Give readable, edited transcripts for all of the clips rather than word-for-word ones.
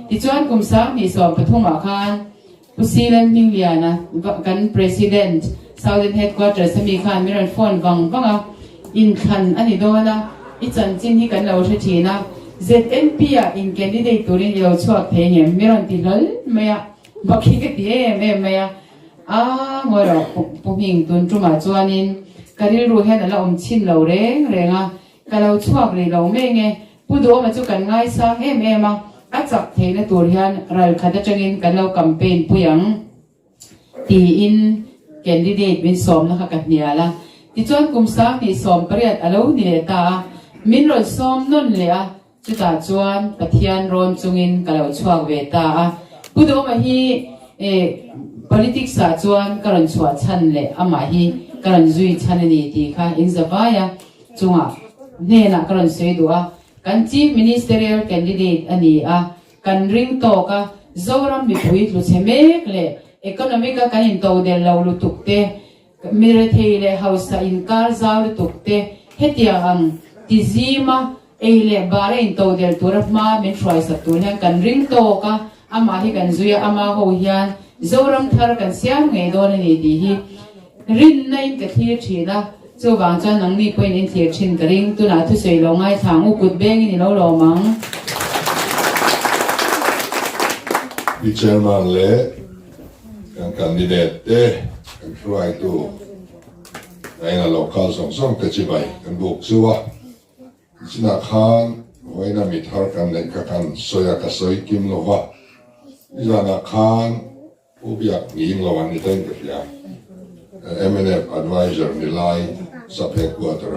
ti chuan kum sang ni som pathuma khan pusilan mingliana kan president southern headquarters sami khan miran phone wanga in khan ani dona I chan chin hi kan lo the thina ZMP a in candidate turin lo chuak the nge miran ti lal maya bakhi ke ti me maya a ngora puming tun tuma chuanin karil ru hen ala chin lo reng renga kalau chuak le lo me nge pudo ma chu kan ngai sang em a chak theina tur hian ral khata tangin kan lo campaign puyang ti in candidate min som na ka niala ti chuan kum sang ti som pariat alo ni le ta min rol som non le a chu ta chuan pathian ron chungin kalau chuak ve ta a pudo ma hi politics a chuan karon chua chan le ama hi karon zui chan ni ti kha in zawaya chunga ne na karon sei du a kan chief ministerial candidate ani a kan ring to ka zoram mi pui lu cheme le economic ka kan in to de lo lu tukte mire theile house in kar zaw tukte hetia ang tizima eile bare in to del turma min try sa tulan kan ring to ka ama hi kan zuya ama ho hian zoram thar kan siam nge don ni di hi rin nai ka thir thina chu wang chan nang ni point in thir thin ka ring tu na thu sei lo ngai thang u kut beng ni lo lo mang the chairman le kan candidate te kan try to na local song te chi bai kan buk chuwa china khan hoina mi thar kan le ka kan soya ka soi kim lo wa izana khan ubiak nging lo an ni ten ka ya MNF advisor ni lai sub headquarter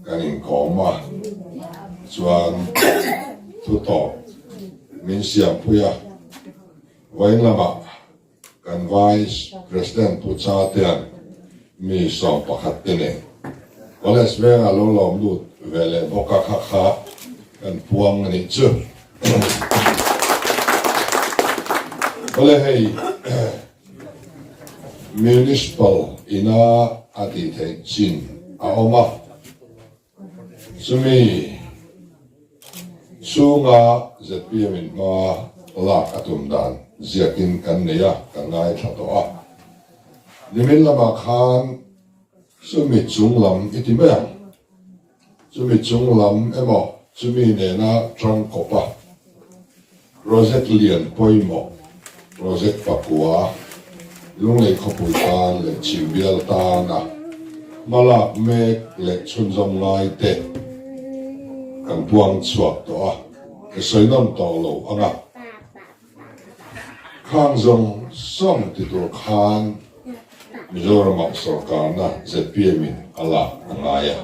kan in koma chuan tu to min siam puya wain lama kan vice president pu cha tian mi som pakhat tene oles ve alo lom lut vele boka kha kha kan puang ni chu ole hei municipal ina ati the chin a oma sumi chunga ZPM in ma la atum dan ziakin kan neya kan ngai thato a limin lama khan sumi chunglam itimang sumi chunglam emo sumi ne na trong kopa project lian poimo project pakua lunglei khopui tan le chimbial ta na malak mek le chunjom ngai te kan buang chuak to a ke soinom to lo anga khang zong som ti tur khan Mizoram sarkar na ZPM in ala angaya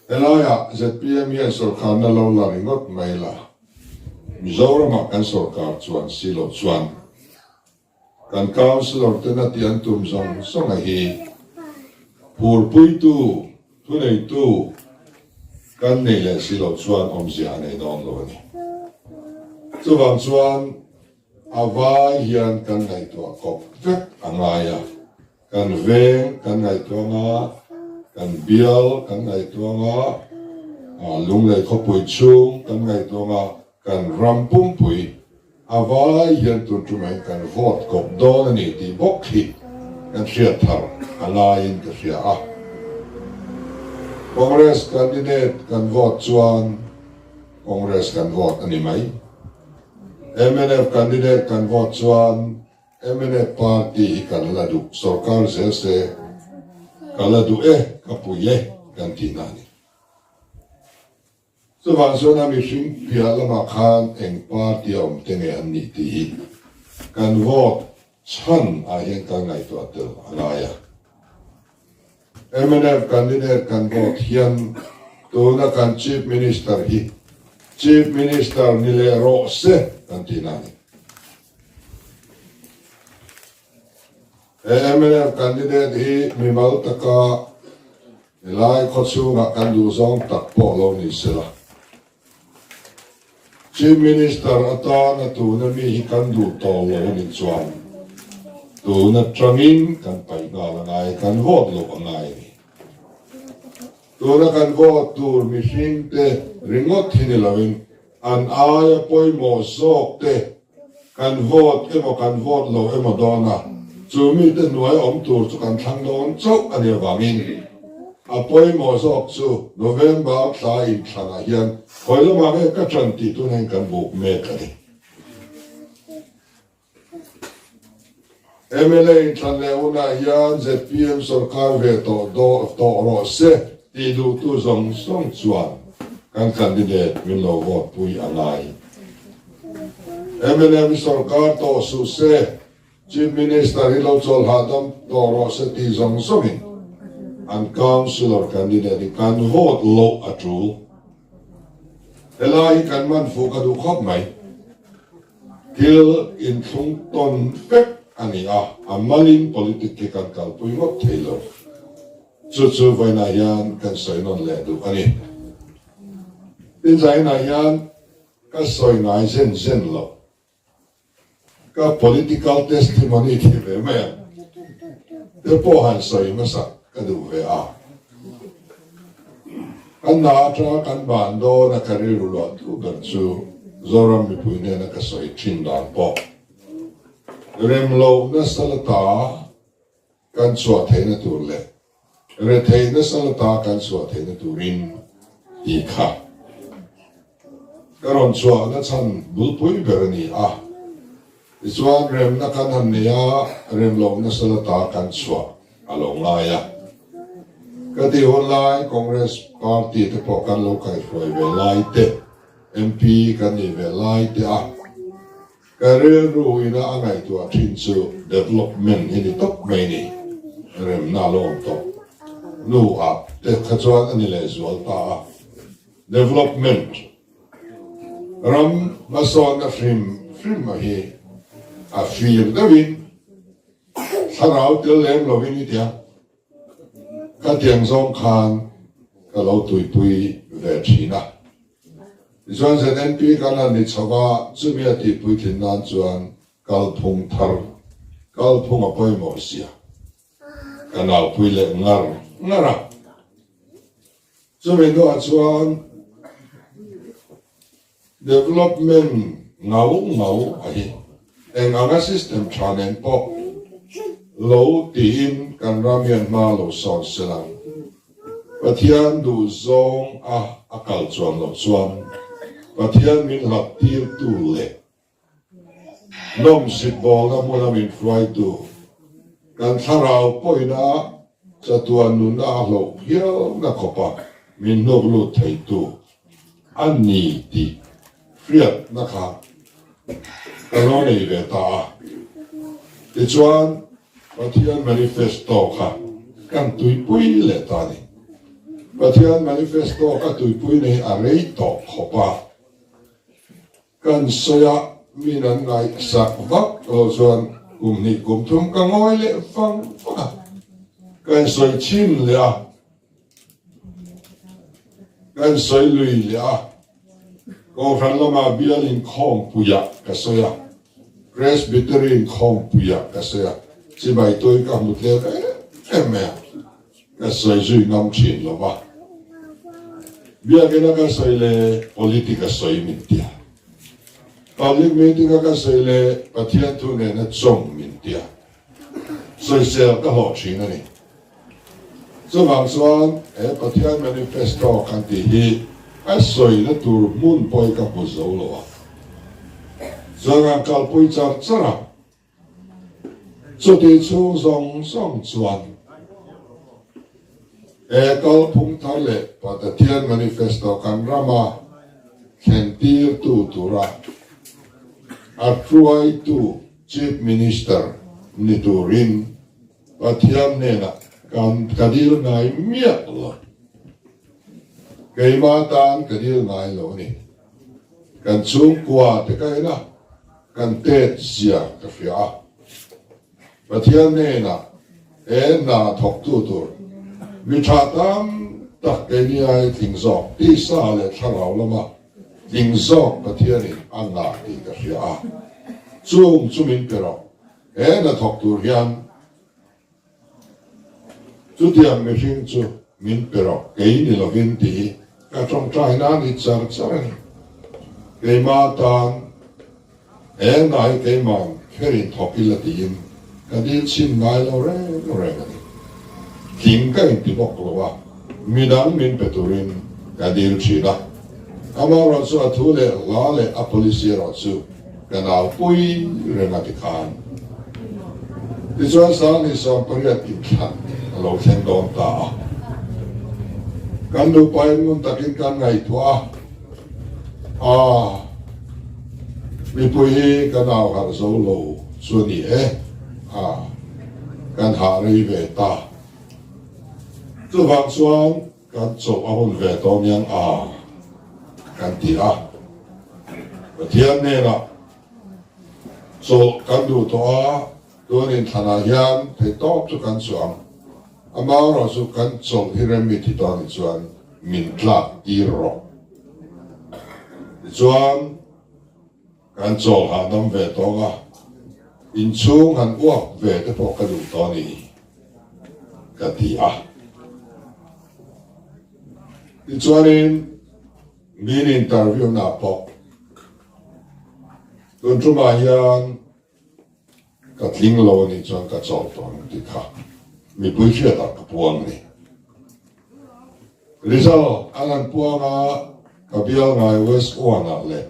elaya ZPM ya sarkar na lo la ringot maila Mizoram kan sarkar chuan silo chuan kan councilor tena tian tum zong songa hi purpui tu tunei tu kan nei le silo chuan omzia nei don lo ni chuwang chuan avai hian kan ngai to kop vek angaya kan veng kan ngai to nga kan bial kan ngai to nga lunglei khopui chung kan ngai to nga kan rampum pui avai hian tu tumai kan vote kop don ni ti bokhi kan sia thar alain ka sia a Congress candidate kan vote chuan Congress kan vote ani mai MNF candidate kan vote chuan MNF party kan ladu sarkar se kaladu kapuye kan tinani so van so na mi sing pia lama khan eng party om tenge an ni ti kan vote chan a yen kan ngai to atel alaya MNF candidate kan vote hian to na kan chief minister hi chief minister nile ro se kan tinani MNF candidate hi mi mal taka ilai khotsu nga kan du zong tak po lo ni sela chief minister ata na tu na mi hi kan du to lo ni chuan tu na trangin kan pai nga la ngai kan vote lo ngai tu na kan vote tur mi hing te ringot hini lovin an aya poi mo sok te kan vote kan vote lo emo dona chumi te nuai om tur chu kan thang don chok ani wangin a poi mo sok chu November tla in thana hian khoilo ma ke ka chan ti tu nen kan buk me kani MLA in thlan le una hian ZPM sarkar ve to ro se ti du tu zong song chuan kan candidate min lo vote pui anai MLA sarkar to su se Chief Minister Hilo Chol Hadam to ro se ti zong songin an councillor candidate kan vote lo atu elai kan man fu ka du khop mai til in thung ton pek ani a malin politic kan kalpui ngot thailo chu vai na yan kan soi non le du ani tin zai na yan ka soi ngai zen lo ka political testimony thi ve me te po han soi ma sa ka du ve a kan na tra kan ban do na kariru lo tu gan chu zoram mi puine na ka soi chin dan po rem lo na salata kan chua theina tur le re theina salata kan chua theina turin ti kha karon chua na chan bulpui berani a chuan rem na kan han nia rem lo na salata kan chua alonga ya ka ti online congress party te po kan lo kai froi ve lai te MP kan ni ve lai te a Karel ru ina angai tu a thin chu development ini top mai ni rem na lom to nu a te khachuan ani le zual ta development ram mason na film ma hi a fir davin sarau tel lem lovin itia ka tiang zong khan ka lo tui pui ve thina Chuan se NP kan an ni chawa chumia ti pui thin nan chuan kalphung thar kalphung a poi mo sia kanal pui le ngara chumi do a chuan development ngau a hi eng anga system thanen po lo tin kan ramian ma lo son selang pathian du zong a akal chuan lo chuan Pathian min hak tir tu le nom sit bol na mula min fry tu kan tharau poina sa tuan nun na lo hiao na kopa min nok lu thei tu ani ti friat na kha kano nei ve ta ti chuan Pathian manifesto kha kan tui pui le ta ni Pathian manifesto ka tui pui nei a rei to kopa kan soya minan ngai sak vak lo chuan ni thum ka ngoi le fang fa kan soi chin le a kan soi lui le a ko ran lama bialin khom puya ka soya presbyterian khom puya ka soya si bai toi ka mut le me ka soi zui ngam chin lo ba bia ke na ka soi le politika soi min tia Public meeting ka sele pathian tu ne na chong min tia soi sel ka ho chin ani so wang suan pathian manifesto kan ti hi a soi na tur mun poi ka pu zo lo wa so ngang kal pui char chara so ti chu zong song chuan kal phung thar le pathian manifesto kan rama khen tir tu tura Atruai tu Chief Minister Niturin Pathian nena kan kadil ngai miak lo kay matan kadil ngai lo ni kan chung kwa te kai na kan te sia ka fia Pathian nena na thok tu tur mi tha tam tak ke ni ai thing zo ti sa le tharau lama ding zok pathian in anga ti ka ria chumin pero na thok tur hian chu tiam me hring chu min pero ke ni lovin ti cả trong trái na đi char char cái mà tan em này cái mà kherin thoki là tiền cái đi xin ngay lo re cái kim cái đi bọc lo midang min peturin cái đi chỉ đó ama rồi số thu lệ lá lệ a police rồi số cái nào pui rồi ngắt khan thì cho sáng thì sáng tôi đã tìm khăn lâu khen đón ta kan du pai mun takin kan ngai thua mi pui kan au har zo lo su ni kan ha ri ve ta tu vang suan kan cho a hun ve to nyang kan ti thian ne na so kan du to tu nin thana hian thei top chu kan suang amao ro su kan chong hirami ti to ni chuan min tlak ti ro chuan kan chong ha nam ve to ga in chung han uak ve te po ka du to ni ka ti ti chuan in min interview na po tun chu ma hian ka tling lo ni chuan ka chong to ti kha mi pui chia ta ka puang ni result alan puanga ka bial ngai west ona le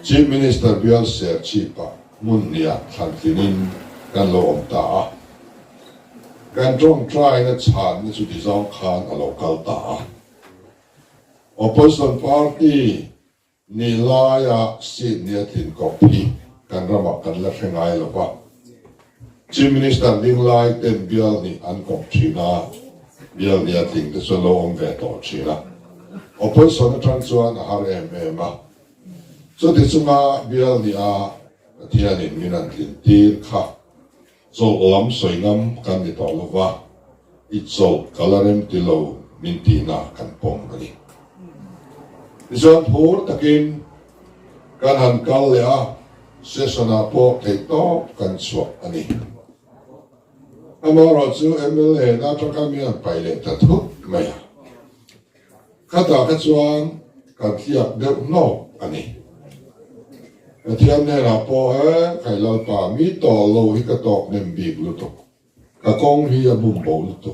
chief minister bial ser chipa mun nia than tinin kan lo om ta kan trong try na chan ni chu ti zong khan a local ta opposition party ni la ya si nia tin copy kan rama kan la thengai lo pa Chief Minister Ling Lai ten bial ni an kong china bial ni ating te so lo om ve to china opposition na chuan a har em so ti chunga bial ni thian in minan tin tir kha so lam soi ngam kan ni to lo wa I so kalarem ti lo min ti na kan pom ni so phur takin kan han kal le sesona po te to kan so ani amaro chu MLA na to kamian paile ta thu mai khata ka chuan kan thiak de no ani thiam ne na po khai lal pa mi to lo hi ka tok nem big lu to ka kong hi a bum bo lu to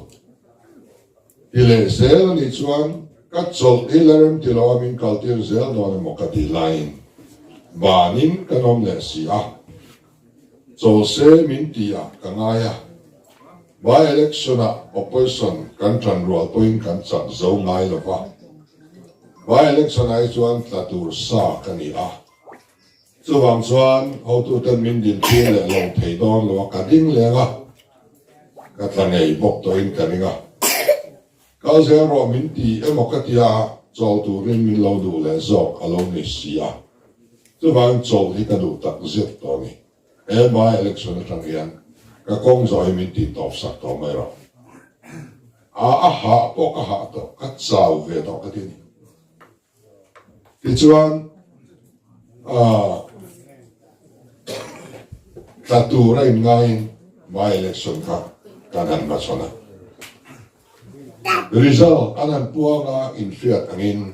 ile sel ni chuan ka chol ilarem ti lo min culture zel do ne mo ka ti line banin kanom le si so se min ti ka ngaya by election opposition kan tran rual point kan chak zo ngai lo wa by election ai chuan tlatur sa kani chuwang chuan ho tu tan min din thi le lo thei don lo ka ding le ka tlanei bok to in kaninga ka ze ro min ti emo ka tia chol tu rin min lo du le zok alo ni sia chuwang chol hi ka du tak zet to ni by election atang hian ka kong zoi min ti top sak to mai ro ha po ka ha to ka chau ve to ka tin ti chuan ta tu ra in ngai by election ka kanan ma sona result anan puanga in fiat angin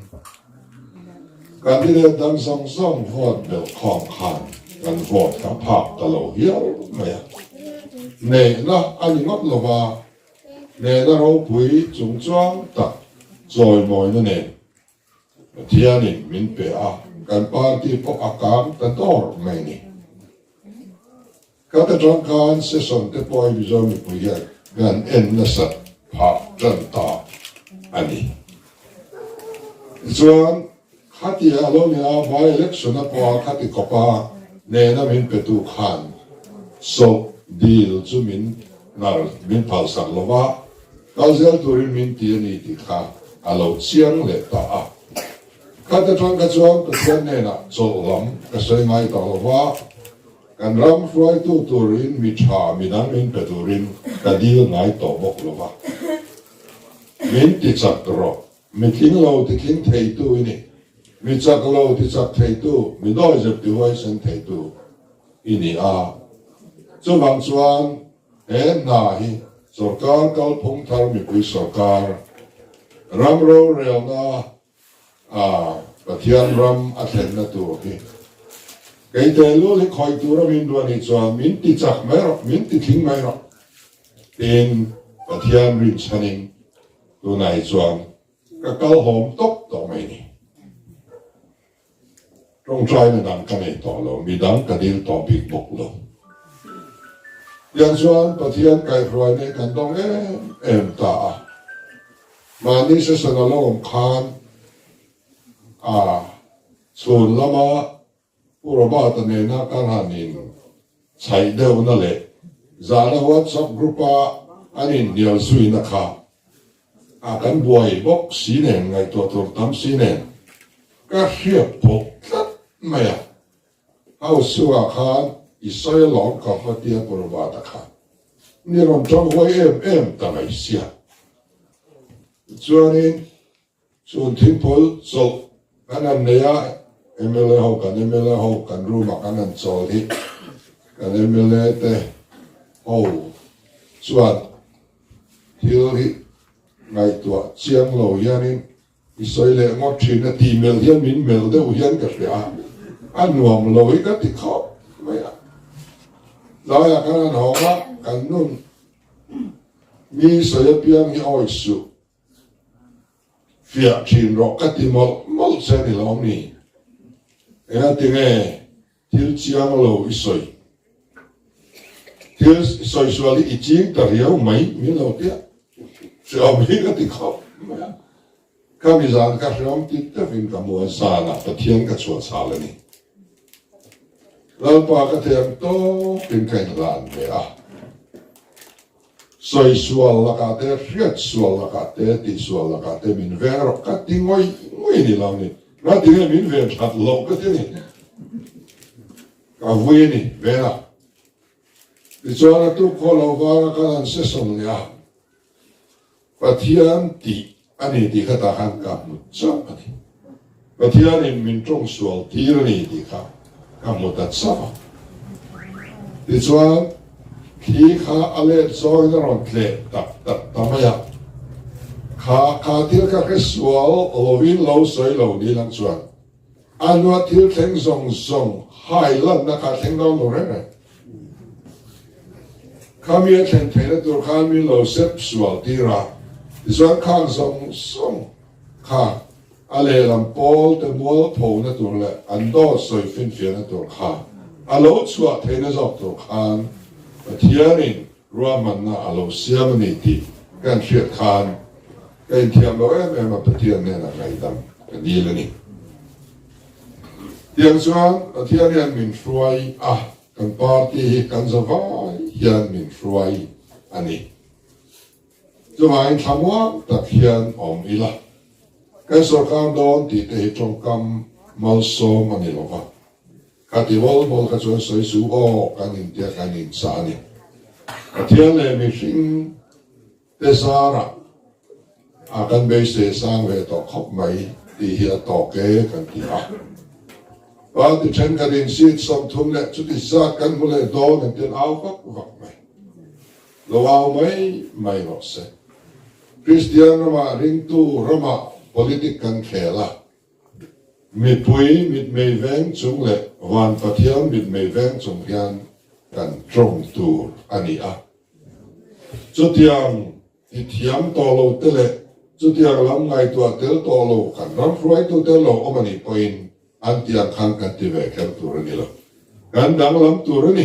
candidate dang song song vote bel khom khan kan vote ka phak ta lo hiao mai nè na anh ngót lova ba nè na rau pui chung chuang ta rồi mọi nó nè thiên in min pe kan party po akam ta tor mai ni ka ta trong kan session te poi vision ni pui ya gan en na sa pa chân ta ani chuan khati alo ni by election na po khati ko pa nè na min pe tu khan so deal chu min nar min phal sak lova kazel turin min ti ni ti kha alo chiang le ta ka ta thang ka chuang ka chen ne na cho lam ka sei ngai ta lova kan ram fry tu turin mi tha mi dan min pe turin ka deal ngai to bok lova min ti chak ro mi king lo ti king thei tu ni mi chak lo ti chak thei tu mi do je ti wai sen thei tu ini chu wang chuan na hi sarkar kal phung thar mi pui sarkar ramro rel na và thiên ram athen na tu hi cái tên luôn thì khởi tu ra mình đoan đi cho mình ti chắc mấy rồi mình ti thính mấy rồi tên và thiên rin sanin tu này cho cái câu hòm tốc tổ mày nè trong trai mình đang cái này tổ lo mình đang cái điều tổ bị bộc lo yang cho và thiên cái rồi này cần đông em ta mà ní sẽ sang lo ông khan xuân lama Uraba tane na kanhanin chai deu na le zala WhatsApp grupa anin nial sui na kha kan buai bok sinen ngai to tam sinen ka hiệp bok tat maya au suwa khan isoi long ka fatia uraba ta kha ni rom trong hoi em ta mai sia chuanin chun thim pol so kanan neya MLA ho kan ru ma kan chol hi kan MLA te ho chuan thil hi ngai tua chiang lo yanin isoi le ngot thin na ti mel hian min mel de hian ka ria anuam lo hi ka ti kho mai a la ya kan ho ma kan nun mi so ya piang hi oi su fia thin ro ka ti mol se ni lo ni tiếng nghe thiếu chiang lâu isoi thiếu isoi suali iching tariau mấy miếng lâu tiếc sự ông biết cái tiếng khóc các bây giờ các ông tiếp tục in cả mùa sa là tập thiên các chuột sa lên đi lâu qua các thầy to bên cạnh làn về soi sual là cả thế riết sual là cả thế ti sual là cả thế mình về rồi các tiếng ngoi đi làm đi nó tiếng mình về thật lâu cái thế này cả vui đi về là thì cho nó tu khó lâu vào các anh sẽ sống nha và thiên tỷ anh ấy thì các ta hàng cả một trăm anh và thiên ấy mình trong sual thì này thì cả một đất sáu thì cho khi khá ale cho nó rồi lệ tập mà ya khá thiếu các cái sual lovin lâu soi lâu đi lăng chuan anh nói thiếu thèn song hai lần na khá thèn đâu rồi này khá mi thèn là tôi khá mi lâu xếp sual đi ra thì chuan khá song khá ale làm bol te mual phô na tôi là anh đó soi phiền na tôi khá alo chuột thèn na dọc tôi khá thiên Raman na alo siam ni ti kan thiet khan kan thiam lo em ma pathian ne na ngai dam kan di le ni tiang chuan thiên hian min hruai kan party kan zawai hian min hruai ani chuan thamwa tak hian om ila kan sarkar don ti te trong kam mal som ani lova kati bol ka chuan soi su kan in tia kan in sa ni thiên lệ mi sinh te sara kan be se sang về to khop mai ti hi to ke kan ti và ti chen kan in sit som thum le chu ti sa kan mu le do kan tin au vak mai lo au mai lo se Christian rama ring tu rama politic kan khela mi pui mit mei veng chung le wan pathian mit mei veng chung hian kan trong tu ani chút tiếng thì thiam to lâu thế lệ chút tiếng lắm ngày tua tel to lâu kan ram fruai tu tel lâu ông anh point anh tiếng khang kan ti về kem tu rồi nilo kan dang lam tu rồi ni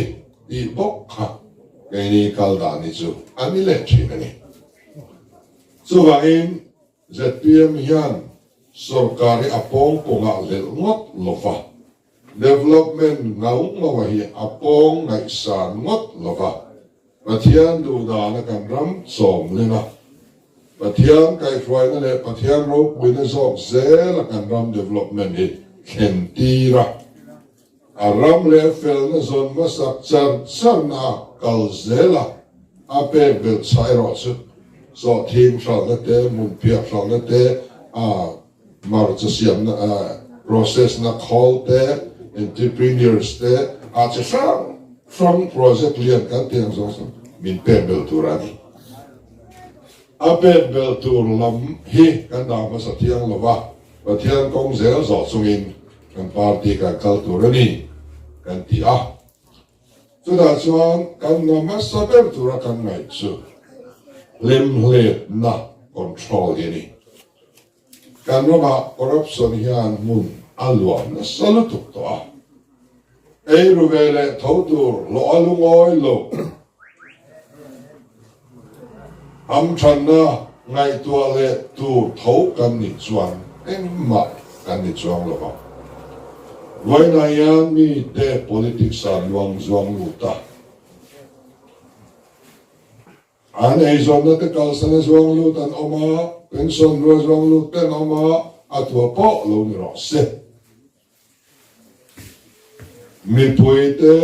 di bok ha cái ni kal da ni chu anh ni lệ chi ni chu wa in ZPM hian sarkari apong ponga lel ngot lofa development ngau ngawa hi apong ngai san ngot lofa Pathian du da na kan ram som le na Pathian kai fwai na le Pathian ro win a zok ze la kan ram development hi khen ti ra ram le fel na zon ma sak chan na kal ze la pe bel chai ro su so team shal na te mun pia shal na te mar cha siam na process na call te entrepreneurs te cha from project lian kan tiang so min pebel turani a pebel tur lam hi kan da ma sa tiang lova và thiên công dễ dọ sung in kan party kan culture ni kan ti a chu da chuan kan nama saber tura kan ngai chu limlet na control ni kan roma corruption hian mun alwan na salutuk to a ei ruvele thotur lo alungoi lo am channa ngai tua le tu thau kan ni chuan em ma kan ni chuang lo ba voi na yan mi te politics a luang zuang lu ta an ei zon na te kal san zuang lu tan oma pension ru zuang lu ten oma atua po lo ni ro se mi puite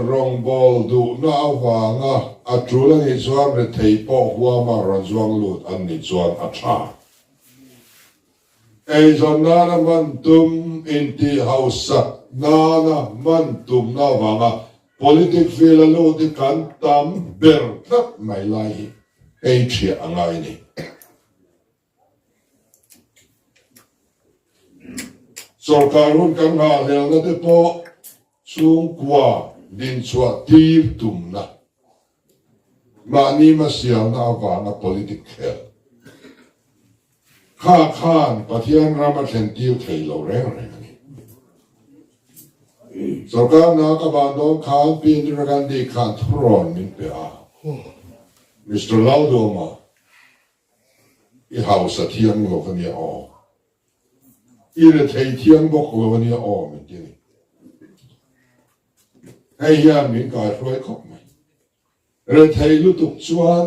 rong bol du na awanga atula ni chuan re thei po huwa ma ron zuang lu an ni chuan a tha ei zon na man tum inti hausa na man tum na wanga politic feel lo di kan tam ber tak mai lai ei thia angai ni sarkar hun kan nga lel na te po chung kwa din chua tir tum na mani ma sial na wanga politic hel khan pathian rama thlen tiu thei lo reng reng ani sarkar na ka bandom khan pin ragan di khan thron min pe a Mr. Laudoma I house a thiang lo kania o I re thei thiang bok lo kania o min ti hei yan min ka roi khop mai re thei lu tuk chuan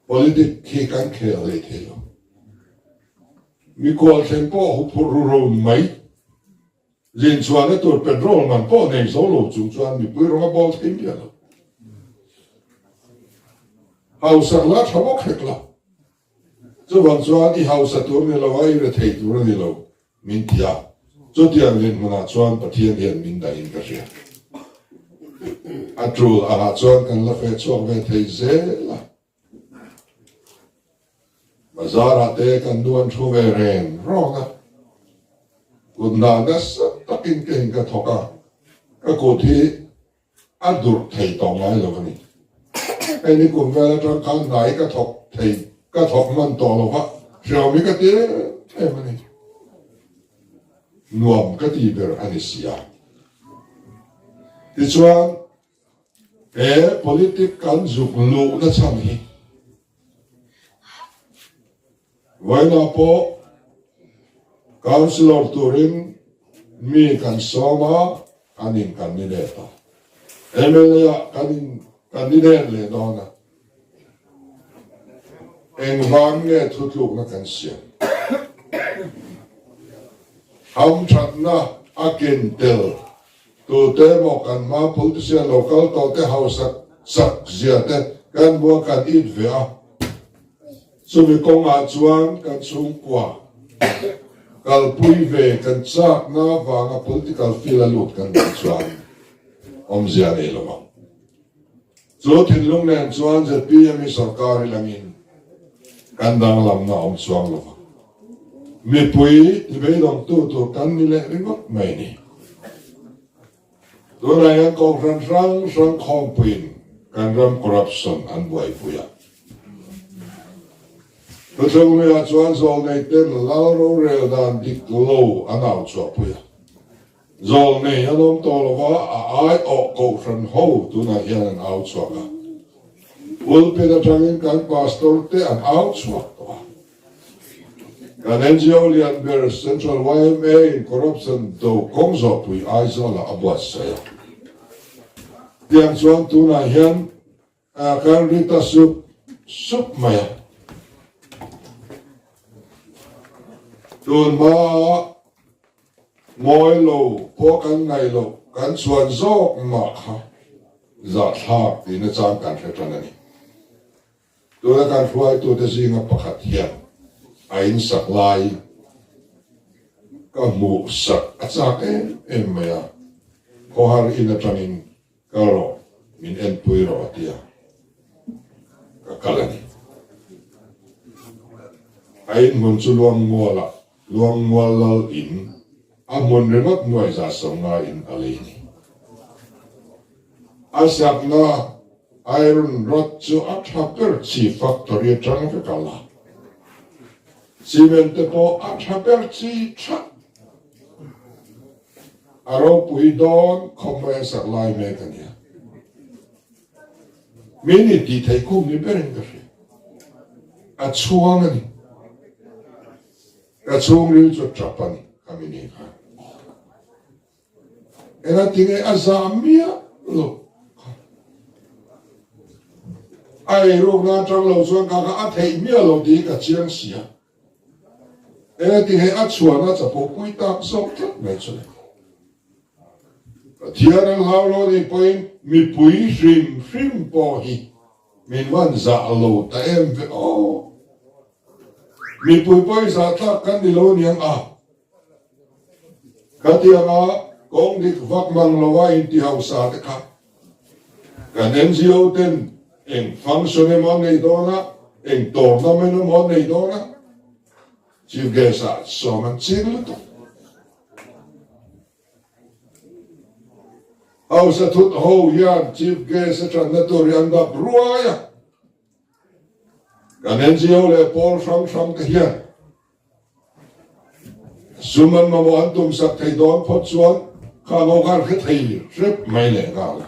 politic ki kan khel le thei lo mi kol tempo hu pururu mai lin chuan tur petrol man po nei zo lo chung chuan mi pui ronga bol thim ya lo house la thabo khekla chu wan chuan I house tur ni lo ai re thei tur ni lo min tia chu tiang lin mana chuan pathian hian min da in ka ria atrul aha chuan kan la fe chuak ve thei zela Bazara te kan duan thu ve ren ronga kunna nas takin ken ka thoka ka ko thi adur thei tong lai lo ni ai ni kun ve la kan nai ka thok thei ka thok man to lo wa xiao mi ka te ai mani nuam ka ti ber anisia ti chuan politic kan zuk lu na cham hi Vaina po councilor turin mi kan soma anin candidate MLA kanin candidate le dona en vange tutluk na kan sia ham chatna akentel to te mo kan ma politician local to te house sak ziate kan bo kan it vea Sumi kong a chuan kan chung kwa kal pui ve kan chak na wanga political feel lut kan chuan om zia nei loma chu thin lung nen chuan je PM sarkar langin kan dang lam na om chuang loma mi pui ti ve dong tu kan ni le ringot mai ni do na yang kong rang khong puin kan ram corruption an buai puya Betul ni acuan zol ni ten lauro rel dan dik low anau chua puya. Zol ni anom tolwa ai o ko fran ho tu na hian an au chua ka. Ul pe da changin kan pastor te an au chua ka. Kan NGO lian ber Central YMA in corruption do kongzo pui ai zola abuat saya. Tiang chuan tu na hian kan rita sup maya. Tuan ma ngoi lo po kan ngai lo kan chuan zok ma kha za thak ti na chang kan thre tan ani tu la kan huai tu te zinga pakhat hian ain sak lai ka mu sak achak em maya ko har in a tanin karo min en pui ro tia ka kalani ain mun chu luang ngola luang walal in amun remat nuai za songa in alini asap na iron rod chu athaper chi factory tang fe kala cement po athaper chi tha aro pui don khomwe sak lai me kania mini ti thai kum ni bereng ka a chuang ani a chuang ri chu trapani kami ni kha ena tinge azamia lo ai ro na trang lo chuan ka ka a thei mia lo di ka chiang sia ena tinge a chuan na cha po pui tak sok thak me chu thian ang hau lo ni poin mi pui hrim po hi min wan za lo ta em ve o mi pui poi za thak kan ni lo niang a ka tia ma kong dik vak mang lo wa in ti hau sa te kha kan NGO ten eng function mon nei dona eng tournament mon nei dona chief guest a so man chil to au sa thut ho yan chief guest a tran na to rian da bruaya kan NGO le Paul Frank ka hian suman ma mo antum sak thei don phot chuan kha ngo kar khe thei rep mai le ga la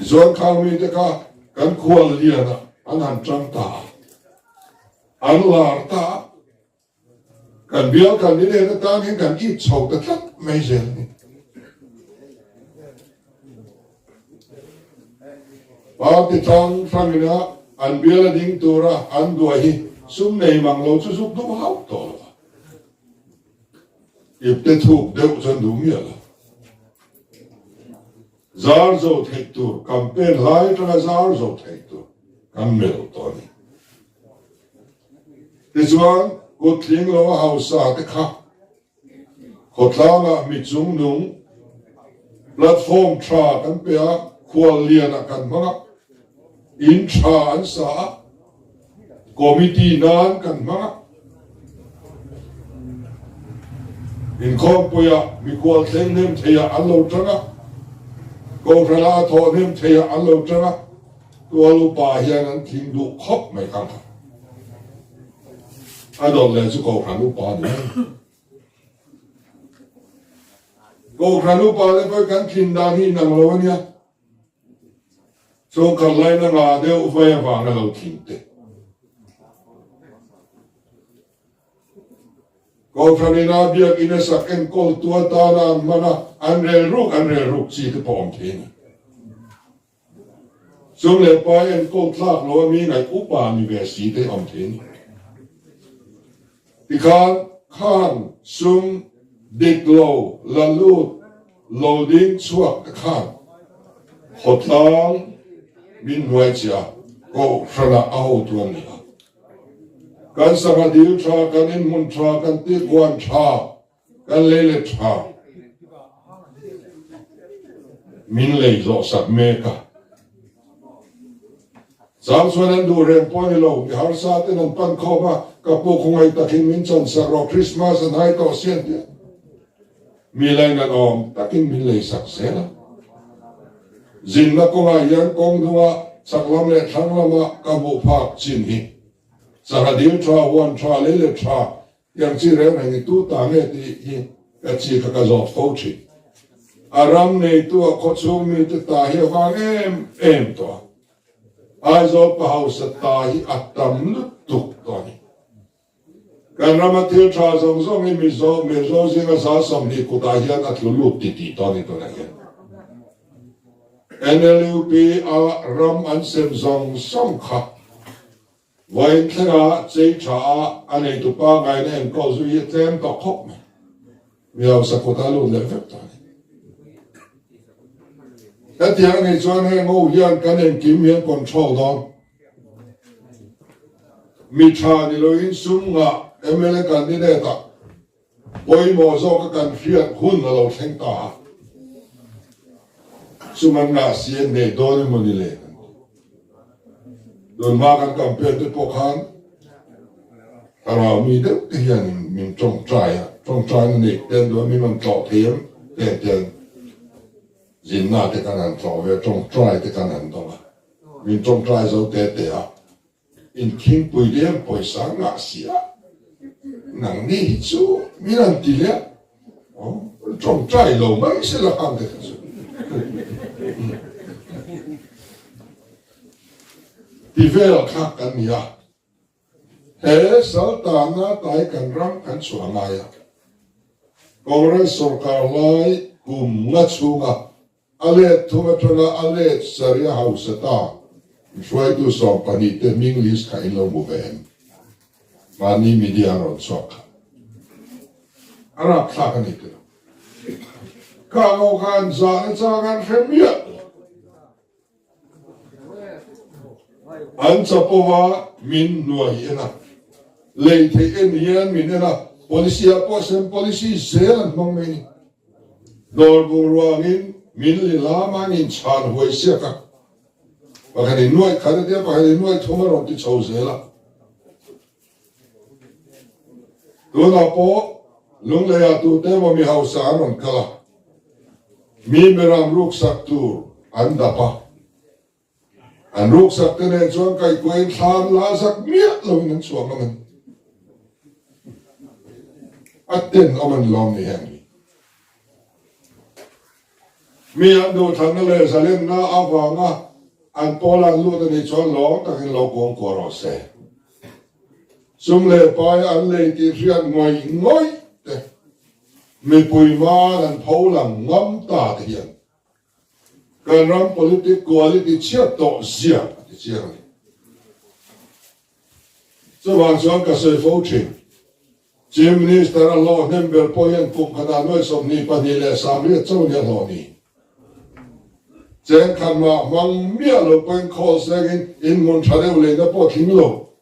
zuan khang mi te ka kan khual liana an han trang ta an lar ta kan bial kan ni le ta ni kan ki chou ta thak mai zel ni pa ti tang famina an bial ding tura an dua hi sum nei mang lo chu suk du hau to ip te thuk deu chan du mi la zar zo thek tur campaign lai tra zar zo thek tur kan mel to ni this one ko tling lo hausa te kha khotlanga mi chung nung platform tra kan pe a khwal lian a kan ma in tra an sa committee nan kan ma in khom poya mi khwal thleng nem theya an lo tanga ko rala tho nem theya an lo tanga to lu pa hian an thing du khop mai kang adol le chu ko ran lu pa ni ko ran lu pa le ko kan thin da hi nang lo nia so kan lai na nga de u fa ya wa na lo thin te ko franina bia ina saken ko tua ta na mana anrel ruk chi te pom thin sum le pa en ko tlak lo mi ngai upa university te om thin tikhan khan sum dik lo la lu loading chuak khan hotlang min nuai chia ko frana au tuan ni kan sama dil tha kan in mun tha kan ti kwan tha kan lele tha min le zo sak me ka sam suan du rem po ni lo ki har sa te nan pan kho ba ka po khongai takin min chan sa ro Christmas an hai to sian ti mi lai na om takin min le sak se la zin na ko nga yan kong duwa saklam le thang lama ka bu phak chin hi Saradil tra wan tra lele tra yang chi re nang tu ta ne ti hi ka chi ka zot fo chi aram nei tu a ko chu mi te ta hi wang em to ai zo pa haus ta hi atam lu tu to ni kan ramatil tra zong zong mi zo zinga sa som ni ku ta hian at lu ti to ni to na hian NLUP a ram an sem zong som kha vậy thế là chế trả anh ấy tụi ba ngày nay em có duy nhất em đọc khóc mà vì sao sao có ta luôn lấy phép ta cái tiếng này cho anh ngô yên cái này kiếm miếng còn trâu đó mi cha đi lối in sum ngạ em lấy cái này để ta bôi mồ do cái cần phiền hun là lâu thanh ta sum anh ngạ xiên để đó đi muốn đi lên Don makan campaign te pokhan เรามีเด็กที่ยังมีจงใจนั่นเองเดินด้วยมีมันต่อเทียมเดินจินน่าที่กันนั้นต่อเวจงใจที่กันนั้นตรงมีจงใจเราเตะอินคิงปุยเดียมปุยสังอาเซียหนังนี่ฮิจูมีนันติเลียจงใจเราไม่ใช่ละคำเด็กสุดที่เวลคักกันเนี่ยเฮ้สาวตาหน้าตายกันรังกันสวงไงกองรัฐสงครามไล่กุมงัดสูงอะไรทุ่มทุนอะไรสริยาอุสตาช่วยดูสอบปนิเตมิงลิสขายลงบุเบนวันนี้มีเดียรอนสอกอะไรข้ากันอีกแล้วข้าเอาการสารสารกันเฟมีอันจะพูดว่ามินนัวเห็นนะเลยที่เอ็นเห็นมินนะ polisi apa sen polisi zealand mong meni dor burwangin minli lamangin chan hoi siaka bakani nuai khade dia bakani nuai thomaro ti chau zela tuna po lungle ya tu te mo mi hausa anon kala mi meram ruk saktur andapa an ruk sakte ne chuan kai koin tham la sak miat lo nan chuang man aten oman lom ni hang mi an do thang le salen na awanga an polan lu ni chuan lo takin lo kong ko ro se sum le pai an le ti rian ngoi te mi pui ma an pholang ngam ta te hian kan ram politic quality chia to zia ti chia ni so wang chuan ka se fo chin Chief Minister a law member po yan kung kananoy som ni Panile Samri at Saudi Arabia. Chen kan ma mang mia lo po yung call segin in Montreal na po kimlo.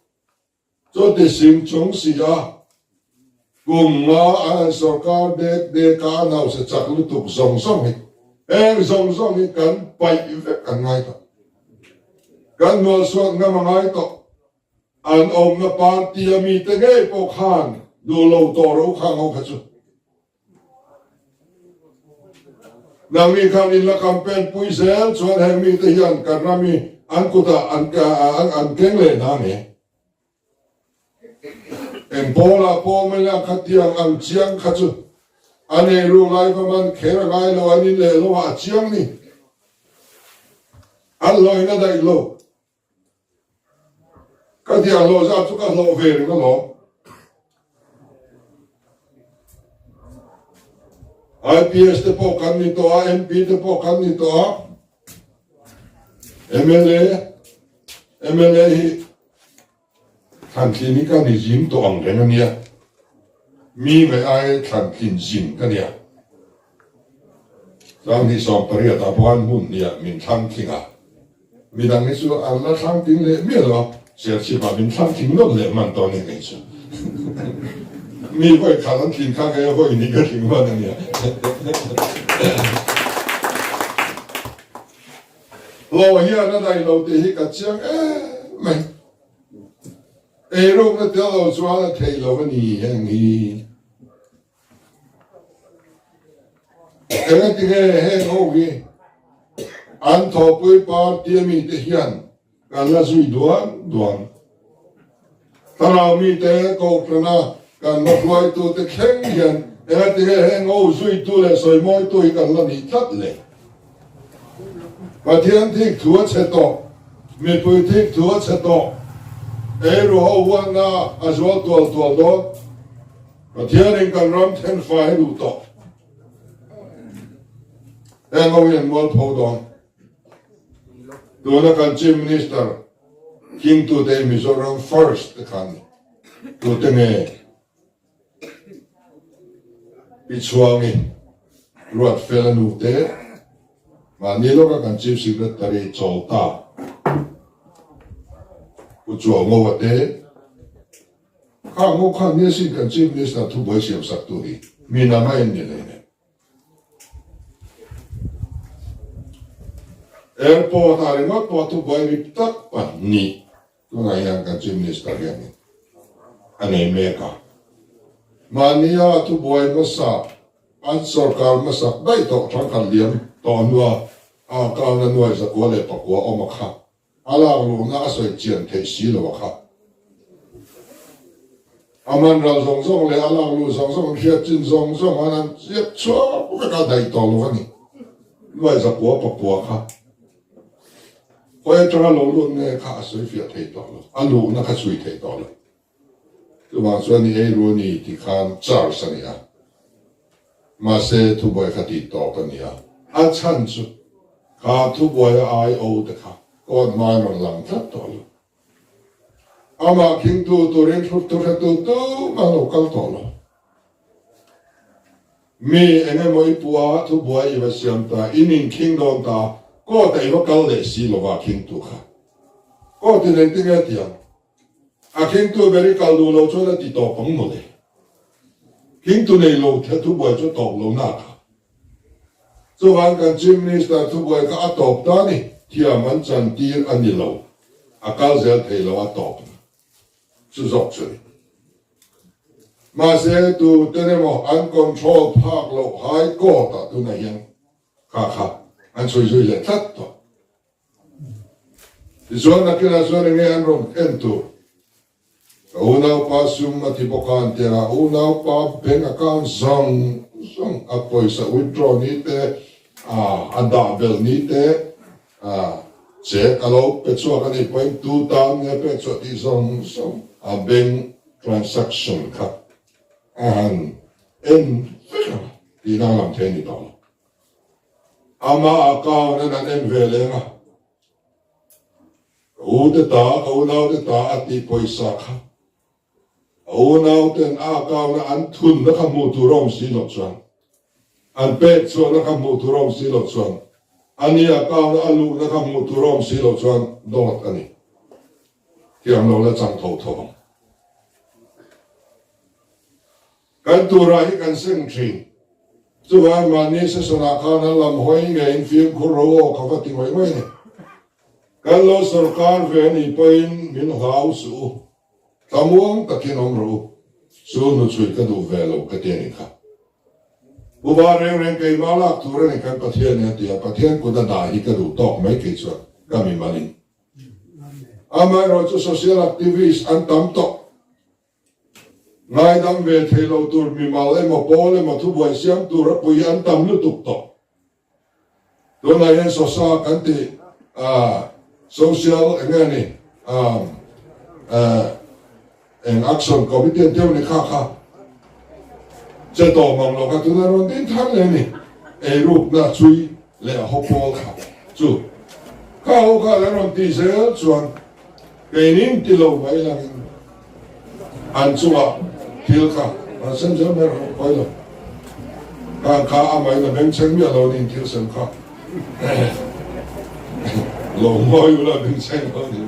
So the sim chung siya kung nga ang sarkar de ka anaw sa chaklutuk zong zong kan pay effect kan nga ito. Kan mo suot nga mga ito. An om na party amite ngay po kanดูโลตัวรู้ข้างเขาขจุนางมีคำนี้ละคำเป็นปุยเซลส่วนแห่งมีแต่ยันกันรามีอันกุตาอันเก่งเลยนะเนี่ยเอ็มโพลาโพไม่ละขัดยังอันเชียงขจุอันนี้รู้ไรประมาณเขรไงเราอันนี้เลยเราว่าเชียงนี่อันลอยน่าได้โลก็ที่อันโลจะทุกข์โลเวรก็โลIPS te po kan nito MP te po kan nito MLA hi than clinic ka ni gym to ang ren ania mi me ai than clin gym ka nia sang ni som paria ta buan mun nia min thang thinga mi dang ni su an la thang ting le mi lo sia chi ba min thang ting lo le man to ni ni suมีไว้ขาลันทิ้งข้างไอ้ไว้นี่ก็ทิ้งว่าเนี่ยเราเฮียนั่นได้เราตีกับเชียงไม่รูปนั่นเดี๋ยวเราชวนเทเราวันนี้อย่างนี้ที่แห่งโอ้ยอันทอปุยปาร์ตี้มีเทียนกันละสุยดวนถ้าเรามีแต่โกกนะกันมาปล่อยตัวแต่แข็งยันที่แห่งโอ้สุยตัวเลยสวยมอยตัวกันละนี่ทัดเลยประเทศที่ถั่วเชตโตมีปุยที่ถั่วเชตโตรู้เอาวันน่ะอาจว่าตัวโดประเทศนี้กันรำเทนไฟดูโตเอาอย่างวัลพอดอนตัวนักการชิมมินิสเตอร์คิงตัวเดมิโซรัม first กันตัวเต็งปิดช่วงนี้รวดเฟลนูเตมานี่เราก็การชิมสิบเอ็ดตารีโจตาผู้จวงวัดเตข้างข้างนี้สิการชิมมินิสเตอร์ทุบไว้เสียบสักตัวนี้มีน้ำไม่เนี่ยเลยAirport hari mat waktu bayar tak pani tu nggak yang kan Chief Minister yang ini. anh em mẹ cả mania thu boy masa an sarkar masa dai to thang kan liam to nuwa a ka na nuwa za ko le pa ko o ma kha ala lu na soi chian the si lo kha aman ra zong zong le ala lu zong zong khia chin zong zong anan chiat chua ko ka dai to lo ni nuwa za ko pa ko kha khoe tra lo lu ne kha soi fia the to lo alu na kha sui the to lo tu ba so ni e ru ni ti khan char sa ni a mà sẽ thu bồi khát đi to cái này à chăn chú khá thu bồi ai ô được khá còn mai nó làm rất to luôn à mà kinh tu riêng tu mà nó cao to luôn mi anh em mới bùa thu bồi và xem ta in kinh đông ta có thể có cao lệ xí lo và kinh tu khá có thể nên tiếng nghe tiếng à kinh tu very cao đủ lâu cho nó đi to bằng một đấy kinh tu này lâu theo thu bồi cho tộc lâu nát cho anh cái gymnast thu bồi cái tộc đó này thì mình chân tiền anh đi lâu à cao giờ thấy lâu tộc chú dọc chơi mà sẽ tu tên em anh control park lâu hai cô ta tu này anh khá anh chơi là thắt to thì số này cái là số này nghe anh rong khen tu unau pa sum ati bokan tera unau pa bank account zong a poisa withdraw ni te ada bel ni te check alo pe chu ka ni point tu tam ne pe chu ti zong a bank transaction kha an en ti na lam the ni to ama account na en vele na u te ta unau te ta ati poisa kha unau ten akaw na an thun na kamuturong silot chuan an pet chuan na kamuturong silot chuan ani akaw na alu na kamuturong silot chuan dot ani kiam lo la chang tho tho kan tura hi kan seng thin chuan ma ni se sona kha na lam hoi nge in film khuro ka va ti mai mai ni kan lo sarkar ve ni pain min house u tamuang takin omro sunu chui ka du velo ka tiani kha buba reng kai malak tura ni kan pathian ne tia pathian ko da hi ka du tok mai ke chu ka mi malin ama ro chu social activist an tam to ngai dam ve thelo tur mi mal e mo pole mo thu boi siam tur pui an tam lu tuk to do na yen so sa kan ti social engani en action committee tiêu này kha chế độ mong lo cái thứ đó đến tháng này nè lúc na chui lệ học bol kha chú kha học kha là nó đi sẽ chuan cái nín đi lâu vậy là anh chú à thiếu kha anh xem xem mấy học vậy rồi kha à mấy là bên chân miệng lâu nín thiếu xem kha lâu mấy là bên chân lâu nín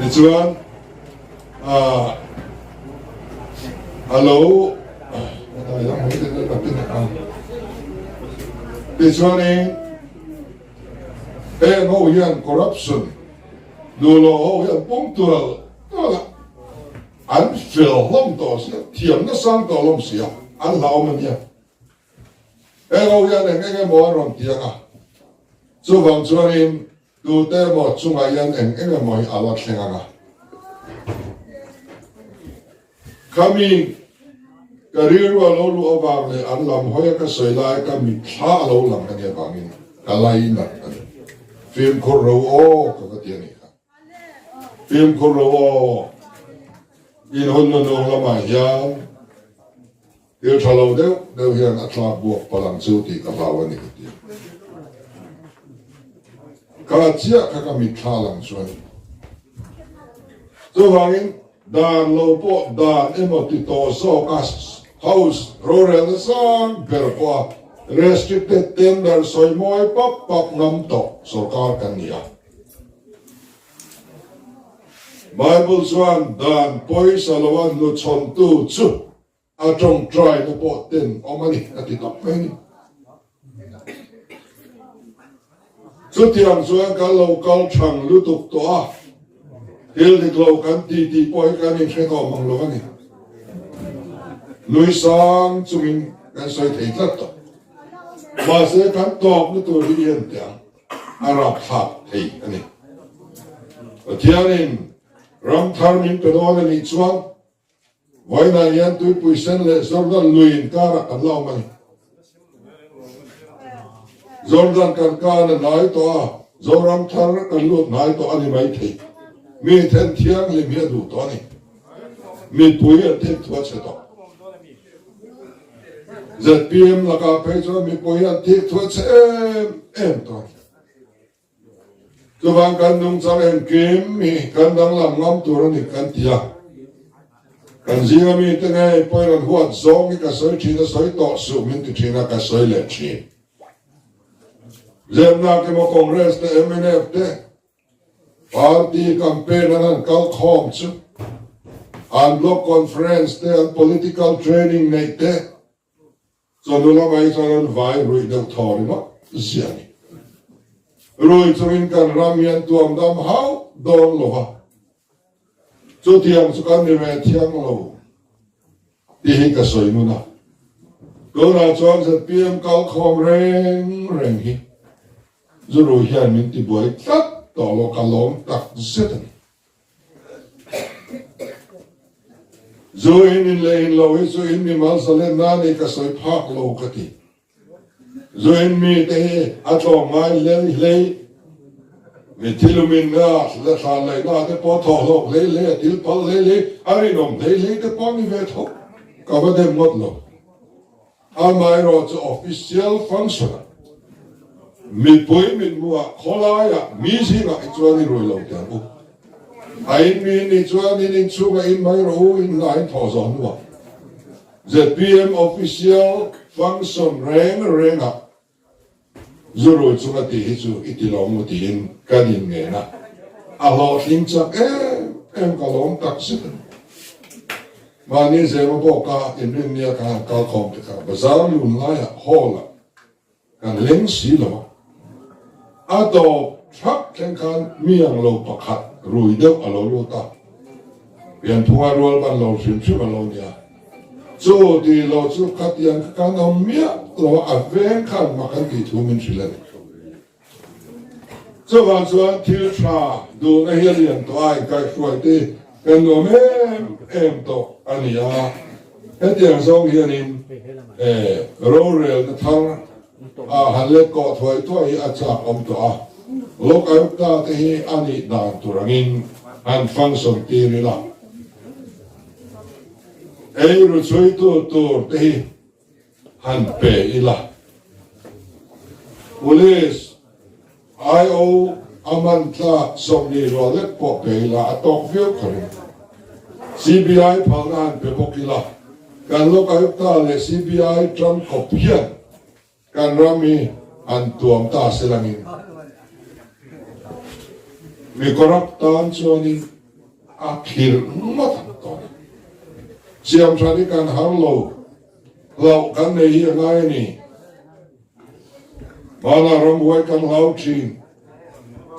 thì chuan hello thì chuan này ngô hiền corruption đồ lô ngô hiền bung tuột đó là anh phil lom to xí thiểm nó sang to lom xí anh lão mình nhá ngô hiền này cái món rong tiếng chú vàng chuan này tu te mo chunga yan en moi ala thenga kami career wa lo lu awang le an lam hoya ka soilai ka mi tha lo lam ka ne bangin kalai na film ko ro o ka ti ni ka film ko ro o in hon no la ma ya eu thalo de hian atla buak palang chu ti ka lawani ti cả chia các cái mít thà lăng xuân, cho vangin đàn lâu bộ đàn em một tí to so các house rural sang bel qua restricted tender soi moi pop ngam to sarkar kan nia Bible xuân đàn poisa lawan lu chon tu chu a trong try no bộ ten omani ati top meni chút tiang xuân cả lâu cao chẳng lưu tục tỏa Til the glow kan ti poi kan in khe to mang lo ani lui sang chungin kan soi thei tlat to ma se kan tok nu tu ri yen tia arab thap thei ani thianin ram thar min pe do ani chuan voi na yan tu pui sen le zordan luin kara kan lo mani zordan kan kana nai to a zoram thar kan lut nai to ani mai thei mi then thiang le mi du to ni mi pui a thek thua che to ZPM la ka pe cho mi pui a thek thua che em to cho vang kan nung chang em kim mi kan dang lam ngam tur ni kan tia kan zinga mi te ngai poi ran huat zong ka soi chi na soi to su min ti china ka soi le chi zem na ke mo congress te MNF te party campaign an kal khom chu an block conference te an political training nei te so no la mai san vai rui de thori ma ziani rui chuin kan ramian tuam dam hau don lo ha chu tiang chu kan ni ve thiang lo ti hi ka soi nu na ko na chuan sa pm kal khom reng hi zu ro hian min ti boi tat to lo ka lom tak zet zo in le in lo zo in mi mal sale na ne ka soi phak lo ka ti zo in mi te a to mai le mi tilumin na le sa le na te po to lo le til pal le ari nom le te po mi ve tho ka ba de mot lo a mai ro cho official function mi poi min mua khola ya mi si na chuan roi lo ta bu ai mi ni chuan in chu ga in mai ro in line tho zon wa ZPM official function reng a zuru chu ga ti hi chu itilong mu tin kan in nge na a lo hling chak em ka lom tak si ma ni ze mo bo ka in rin nia ka khom te ka bazar lun la ya hola kan leng si lo ato thak ken kan miang lo pakhat rui deuh alo lo ta pian thunga rol ban lo sim sim alo nia chu ti lo chu khat yang kan om mia lo a ven khan ma kan ti thu min silen chu van chuan thil tha du na hian lian to ai kai hruai te kan no em to ania hetiang song hian in ro rel na thang a halle ko thoi a cha om to a lok ai ta te hi ani dan turangin an function ti ri la ei ru chui tu te hi han pe ila police IO aman tla som ni ro le po pe la atok view khari CBI phanan pe bokila kan lok ai ta le CBI tram kopian kan rami an tuam ta selangin mi korap tan chuanin a khir mat to siam thani kan harlo lo kan nei hi ngai ni mana ram wai kan lau chin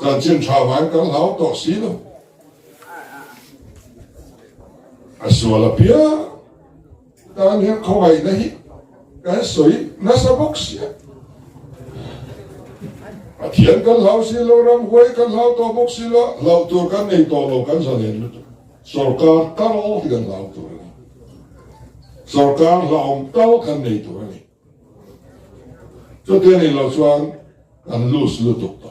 chan chin chawan kan lau to si lo aswala pia tan hi khawai nahi cái soi nó sao bốc xia à thiền cái lão xí lo ram quay cái lão to bốc xí lo lão tu cái này to lo cái sao nên luôn sarkar tao thì cái lão tu này sarkar lão tao cái này tu này cho thế này lão chuan ăn lus lu tục to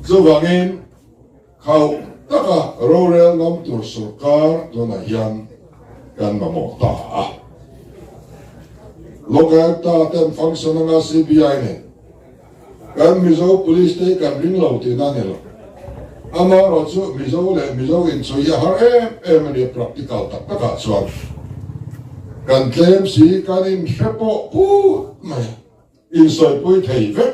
cho vangin khâu tất cả rorel ngam tu sarkar tu na hian kan mamo ta local ta ten function nga CBI ne kan mizo police te kan ring lo te na ne lo ama ro chu mizo in chu ya har em ni practical ta ka chuan kan claim si kan in shepo mai in soi pui thei ve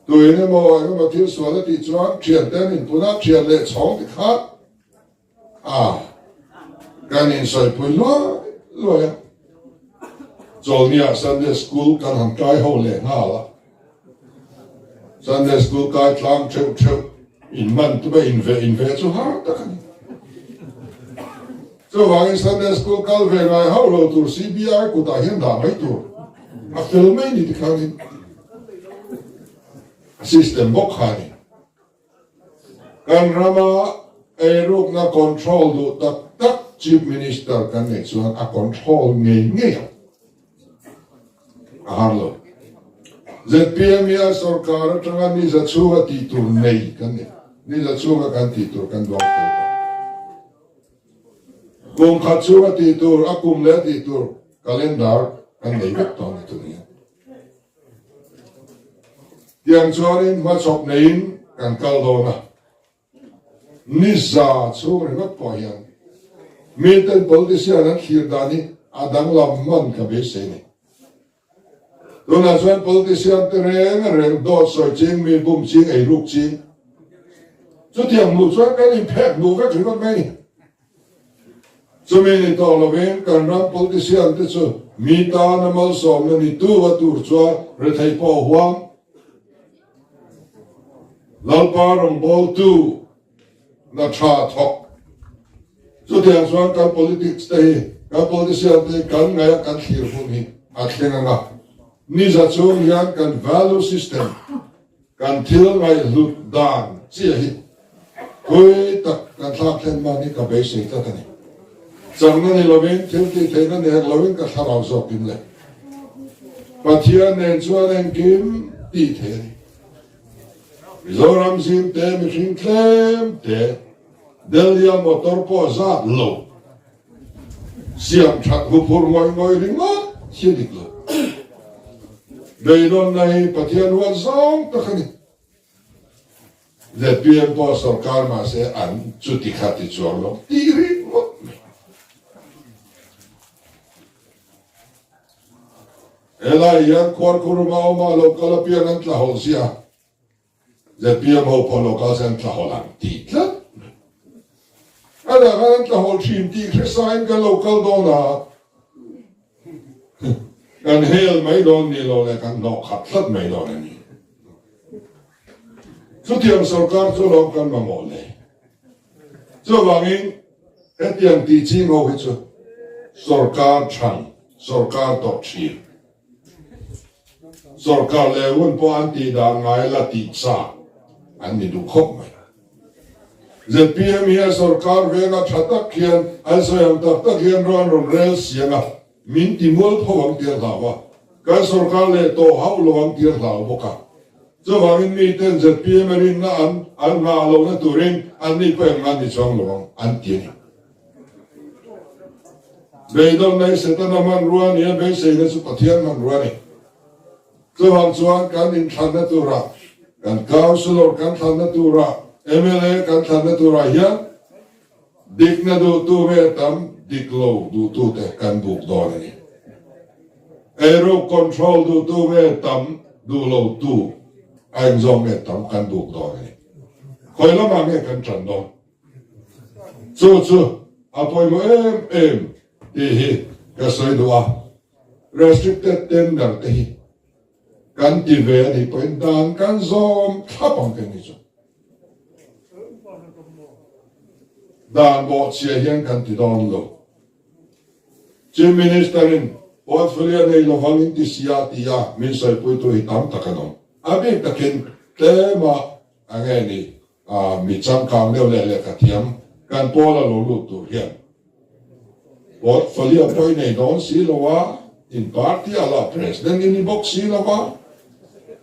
tu ne mo ai ma thil so la ti chuan thian ten in puna thian le chong ti kha kan in soi pui lo ya Zolnia Sunday School kan han kai ho le nga la Sunday school kai tlang cheu in man tu ba in ve chu ha ta kan so wang Sunday school kal ve ngai how lo tur CBI ku ta hian da mai tur a film mai ni ti kan system bok khani kan rama e ruk na control du tak chief minister kan ne chuan a control nge a harlo ZPM ya sarkar tanga ni za chuwa ti tur nei kan ne ni za chuwa kan ti tur kan dong ta kung khat chuwa ti tur akum le ti tur calendar kan nei bek ton tu ni tiang chuanin ma chok nein kan kal do na ni za chuwa ri po hian Milton politician an khir dani adang lam man ka be se ni Dona chuan politician te reng do soi ching mi bum ching ei ruk ching chu tiang mu chuan kan in phek nu vek ri mak mai chu mi ni to lo ven kan ram politician te chu mi ta na mal som na ni tu wa tur chua re thai po huang lal pa rong bol tu na tha thok chu tiang chuan kan politics te kan politician te kan ngai kan khir hu ni a thlenga nga ni za chung yan kan value system kan thil ngai lut dan chi hi koi tak kan thak thlen ma ni ka be se ta ta ni chang na ni lovin thil ti the na ni lovin ka tharau zo pin le pathian nen chuan en kim ti the ni Mizoram sim te mi hring thlem te Delia motor po za lo siam that hu phur ngoi ringa chi dik lo Beidon nahi pathian huan zong ta khani ZPM po sarkar ma se an chuti khati chuang lo tiri mo ela yan khwar kuruma ma lo kala pian an tla hol sia ZPM ho po lo ka san tla holang ti tla ada kan tla hol chim ti khresain ka local dona kan hel mai don ni lo le kan no khat thlat mai don ni chu tiang sarkar chu lo kan ma mo le chu wangin etiang ti chi ngo hi chu sarkar thang sarkar to chi sarkar le un po an ti da ngai la ti sa an ni du khop mai ZPM ya sarkar ve na thatak khian al so yam tak khian ron rel sianga min ti mol phawang tir lawa ka sarkar le to hau lowang tir law boka cho wangin mi ten ZPM rin na an nga lo na turin an ni pe ngan ni chong lowang an ti ni beidon nai setan man ruan ya be se na su pathian man ruan ni cho wang chuan kan in than na tu ra kan councilor kan than na tu ra MLA kan than na tu ra ya dik na do tu me tam diklo du tu te kan buk do ni aero control du tu me tam du lo tu anh zong me tam kan buk do ni khoi la ma me kan chan do chu apoi mo em ti hi ka soi do a restricted tender te hi kan ti ve ni point dan kan zom thapang ke ni chu dan bo chia hian kan ti don lo chief minister in portfolio nei lo wangin ti sia ti ya min sai pui tu hi tam takanom abi takin tema angeni mi cham kang le ka thiam kan pola lo lu tu hian portfolio poi nei don si lo wa in party ala president in box si lo wa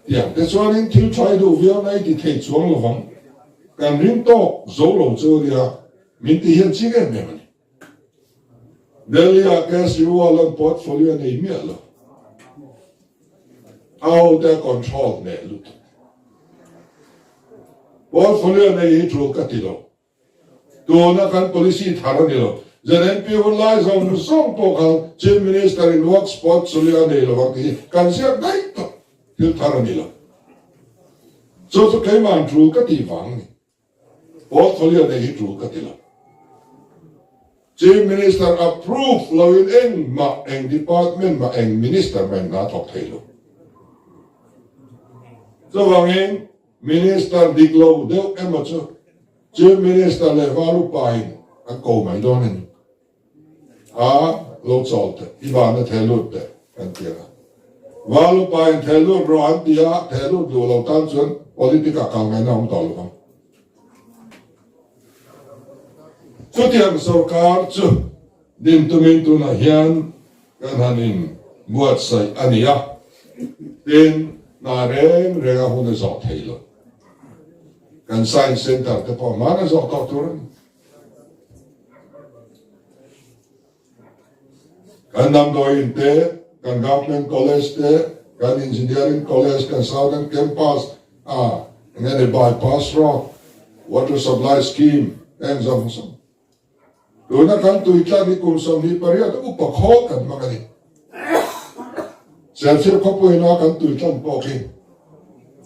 tiang te chuan in thil trai du via nei ti thei chuang lo wang kan rin to zo lo chu dia min ti hian chi ge me mani Delia kes ruolan portfolio nei mi lo how they control ne lut portfolio nei tru katilo to na kan policy tharani lo ZNP lai zong po kan chief minister in work spot solia nei lo ki kan sia dai to til tharani lo so kai man tru kati wang ni portfolio nei tru katilo Chief Minister approve lawin eng department ma eng minister men na thok thelo so wangin minister diglo deu emachu chief minister le valu pain a ko mai donen a lo cholte ibana thelut te kan tira valu pain thelu ro an dia thelu du lo tan chun politika ka ngai na om tol kam chu tiang sarkar chu din tumin tu na hian kan hanin buat sai ania tin na reng renga hun zo thailo kan science center te po mana zo to turan kan nam do inte kan government college te kan engineering college kan southern campus ngene bypass road water supply scheme and so on Dona kan tu itla ni kum som ni pariya tu upakho kan magani. Selfie ko po ina kan tu itla poki.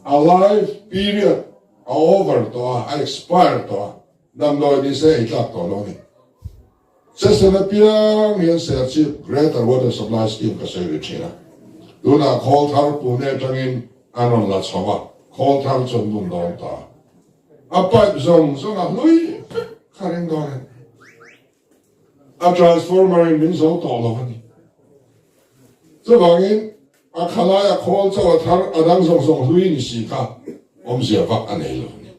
A life period over to expire to nam no di se itla to lo ni. Sesa na piang yan selfie greater water supply scheme ka se richina. Dona call thar pu ne tangin anon la chawa. Call thar chon bun don ta. Apa zong zong a lui karing don. A transformer in means all of it. So, Wangin, a Kalaya called to a tar adang song Louis Sika, Omsiava and Eloni.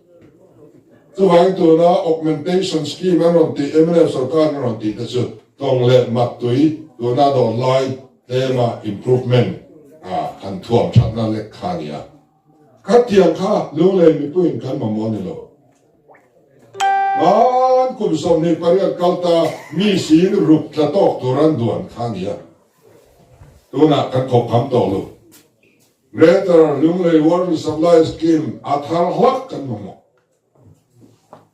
So, Wang to na augmentation scheme and on the eminence of Garner the Tong let Matui, do not online tema improvement, and Tuam Chana le Kania. Katiaka, Lule, me put Kalma Monilo. Kum som ni pariat kalta mi sin rup tla tok turan duan khania tuna kan khop kham to lu greater lunglei water supply scheme athar hok kan mo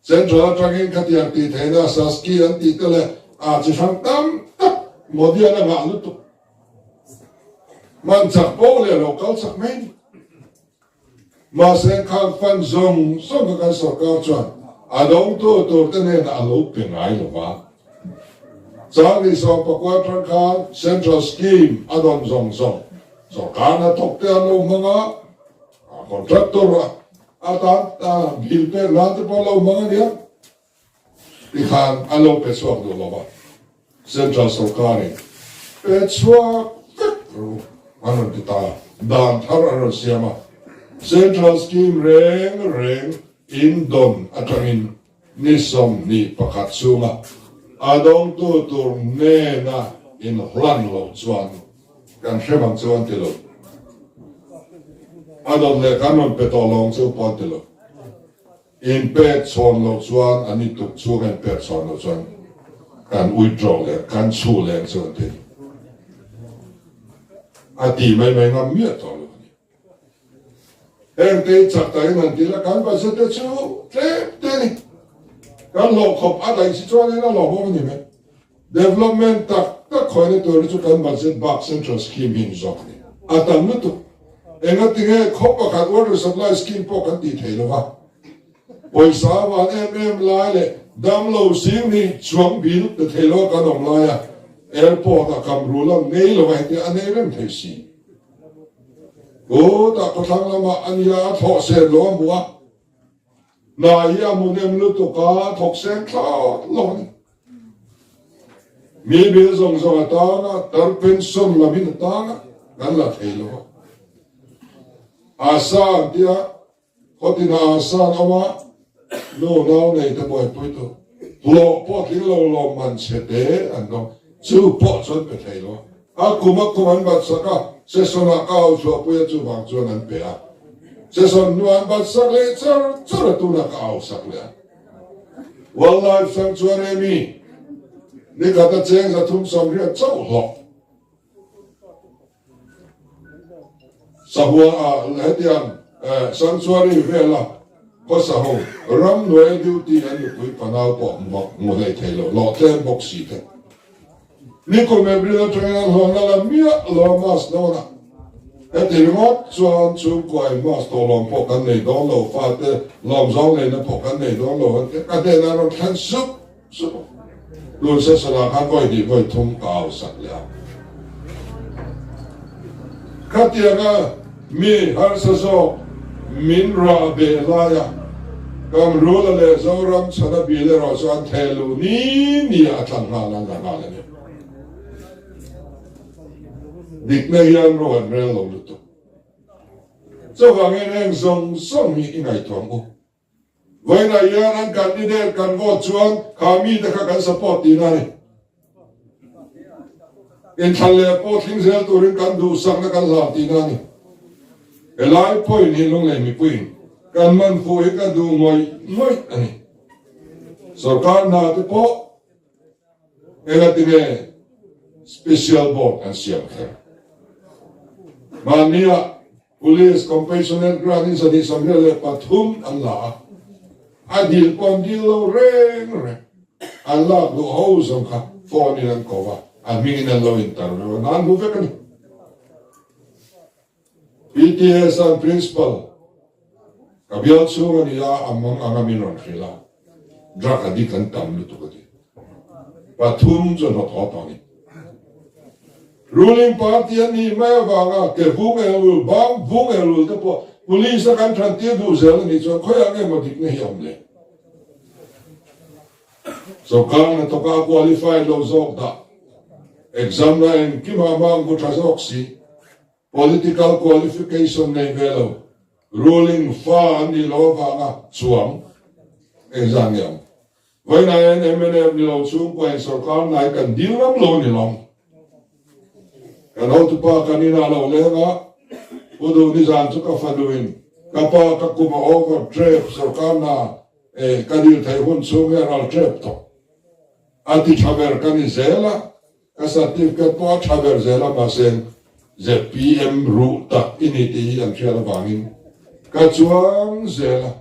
central trangin khatiak ti thena saski an ti tele a chi sang tam modi ana nga lu tu man chak po le local sak mai ma sen khang fan zong song ka sarkar chuan adong tu tene na alo pingai lo ba sari so pakwa tran central scheme adong zong zong so kana tokte alo mga contractor ata bil pe lant po lo mga dia ikhan alo peswak do lo ba central sarkari peswak anon kita dan thar aro siama central scheme reng Indon atangin nisom ni pakatsunga adong tu tur nena in hlan lo chuan kan hemang chuan tilo adon le kanon petolong chu pon tilo in pet chon lo chuan ani tu chuan pet chon lo chuan kan withdraw le kan chu le chuan tilo ati mai ngam mi to em tê chặt tay mình thì là cán vật chất chứ thế ni cán lò khop ở đây chỉ cho nên là lò bao nhiêu mấy development tak khỏi nên tôi cho cán vật chất back central scheme hình dọc này à tạm nữa tụ em nói tiếng khop ở các water supply scheme po cán tì thấy lo va bây giờ mà em lại lệ đam lâu xíu ni chuang bill để thấy lo cán ông lại à airport à cầm rùa lo ngay lo vậy thì anh em thấy gì ta có thằng lama anh ya thọ sen lo mua na ya muốn em lu tu cá thọ sen thọ lo mi bây giờ giờ ta na tar pension là min ta na gan là thấy lo asa dia có tin asa nó mà no này ta bồi bồi tu lo po thì lo man sẽ để anh đó chú po chuẩn bị thấy lo aku man bat saka sesona kau chua puya chu bang chuan an pe a seson nuan bat sak le char tu na kau sak le wildlife sanctuary ni kata cheng za thum som ria chau ho sahua a letian sanctuary vela ko sa ho ram noe duty an pui panau po mo le thelo lo tem boxi te Nico Membrino Trainer Honda Mia Lomas Dona. At the remote Swan Chu Quai Master Long Pocan they don't know, Father Loms only in the Pocan they don't know, and then I don't can soup. So, Lucis and I go the boy Tum Cow Sakla. Katiaga, me, her so, min ra be la ya kam ru la le zo ram chana bi le ro so an thelu ni a thang na la le ne dik na yan ro an re lo lu to so ga nge neng song mi ingai thong o với này yan an candidate kan vote chuan kami ta kan support ti na ni in thalle po thing zel turin kan du sang na kan la ti na ni elai point hi long le mi puin kan man fu hi kan du ngoi ani sarkar na te po ela ti ne special vote an siam khe mania police compassionate grant is ani samrele pathum an la adil pon dilo reng Allah do ho som kha phone in an kova amin an lo intar nan bu vekani PTS and principal kabial sungan ya among angamin khila drug addict an tam lu to kati pathum jo no thotani ruling party ani mai wanga ke vungel bang vungel to po police kan than ti du zel ni cho khoya nge modik ne hiam le so kan to ka qualify lo zok da exam na en kimamang bu trasoksi political qualification nei velo ruling fa ni lo wanga chuang exam yam vai na en MNF ni lo chung ko en sarkar nai kan dil ram lo ni long kan ho tu pa kanina lo lenga udu ni zan chu ka faduin ka pa ka kuma over trip sarkar na kadil thai hun chung al trip to ati chaber kan zela ka certificate po chaber zela ma sen ZPM ru tak ini ti an chela bangin ka chuang zela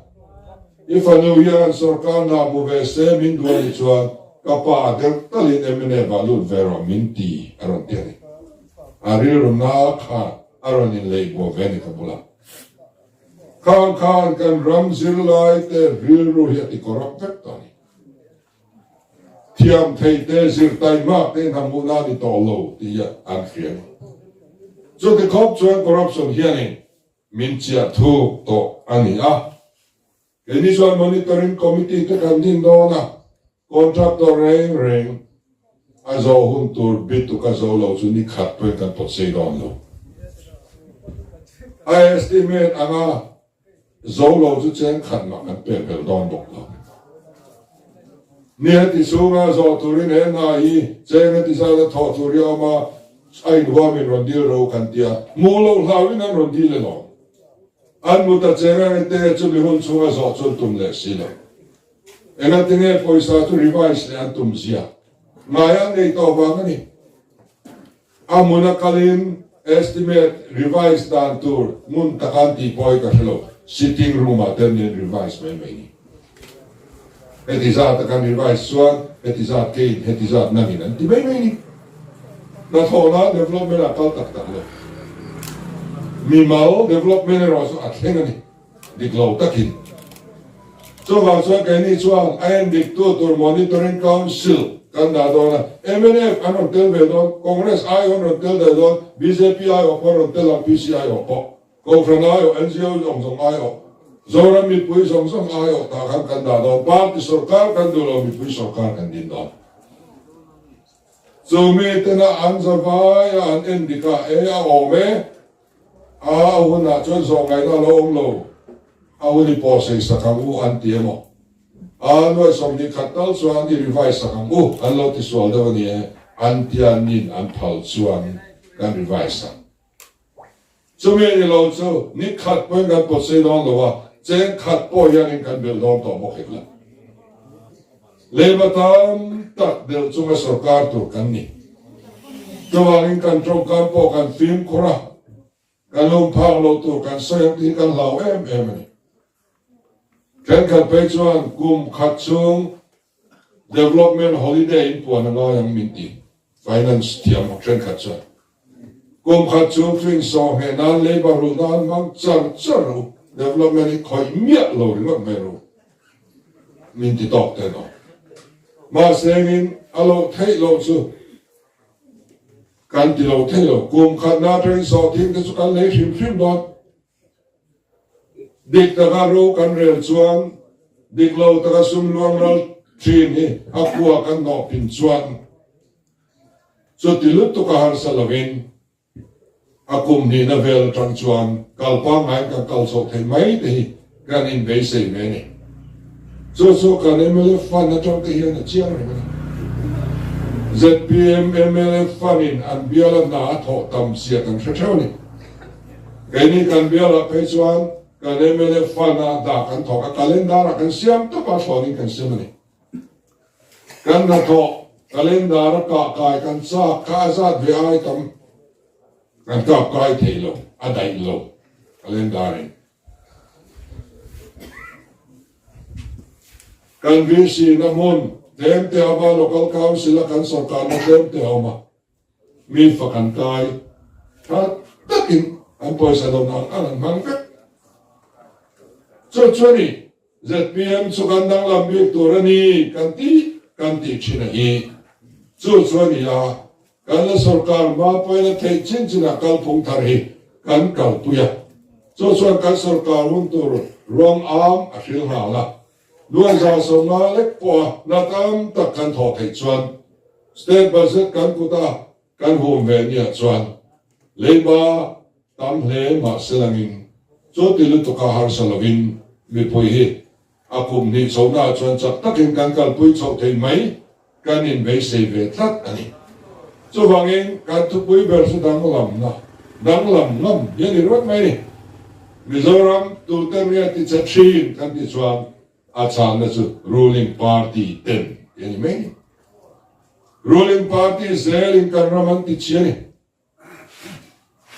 ifanu yan sarkar na mu ve se min do ni chuan ka pa der talin emne balut vero minti aron tiani arir na kha aron in leibo veni kabula kan kan ram zirlai te riru hi ti korok vektani thiam thei te zir tai ma te namuna ni to lo ti ya an khian so the corruption hianin min chia thu to ani a Initial monitoring committee te kan din do na contractor reng azo hun tur bitu ka zo lo chu ni khat pe kan pot sei don lo I estimate anga zo lo chu chen khat ma kan pe pe don bok lo ni ti sunga zo turin he na hi chen ti sa da tho turia ma ai nuwa min ron dil ro kan tia mu lo hlawin an ron dil lo an mu ta chenga te chu mi hun chunga zo chun tum le si lo ena tinge poisa tu revise le an tum zia maya nei to ba ngani amuna kalin estimate revise dan tur mun takanti poi ka hello sitting room aten revise me me etizat kan revise swan etizat ke etizat nangin anti me me na thona development akal tak tak lo mi mal development ro so athengani diklo takin so va so ke ni chuan I dik tu tur monitoring council kan da dona MNF anon tel be don congress ai on tel da don BJP ai o por tel PCI o po ko frana ai NGO jong ai o zora mi pui song ai o ta kan da don party sarkar kan do lo mi pui sarkar kan din don so me tena anzavai an indika a ome a una chon so ngai na lo a uni po se sakamu antiemo a no som ni khatal chuan ni revise sakamu an lo ti sol do ni antianin an phal chuan kan revise so me ni lo chu ni khat point kan po se don lo wa chen khat po yan kan bel don to mo khela lebatam tak del chunga sarkar tu kan ni tawangin kan trong kan po kan film kora kan lom phang lo tu kan sayang ti kan lau em ni kan kan pe chuan kum khat chung development holiday in puan nga yang minti finance tiam tren khat chuan kum khat chung twin so he nan labor ru nan mang char development i khoi mia lo ri ma me ru minti tok te no ma sengin alo thei lo chu kan ti lo thei lo kum khat na train so thing te chu kan le hrim don dik taka ro kan rel chuan dik lo taka sum luang ral thin hi akua kan no pin chuan so tilut to ka har salavin akum ni na vel tang chuan kalpa ngai ka kalso thei mai te kan in be sei me ni so kan emele fan na tong te hian a chiang re ZPM MLF fanin an biala na tho tam sia kan thau ni kani kan biala pe chuan kan MLF fana da kan tho ka calendar kan siam to pa thoni kan simani kan na tho calendar ka kai kan sa ka za ve ai tam kan ka kai thelo adai lo calendar kan visi na mon dem te aba local council kan sarkar na dem te oma mi fa kan kai ta takin an poisa do na an mangka choni ZPM sugandang lambi turani kanti china hi choni ya kan la sarkar ma poina thei chin china kal phung thar hi kan kal puya chuan kan sarkar hun tur rong am a hil hala luan za so ma lek po na tam tak kan tho thei chuan state budget kan kuta kan hum ve nia chuan leiba tam hle ma selangin cho tilu to ka har salovin mi poi hi akum ni chona chuan chak takin kan kal pui chho thei mai kan in ve sei ve tlat ani cho wangin kan tu pui ber su dang lam ngam yani rot mai ni Mizoram tu temia ti chin kan ti chuan a chan na chu ruling party ten yani mai ruling party zelin kan raman ti chiani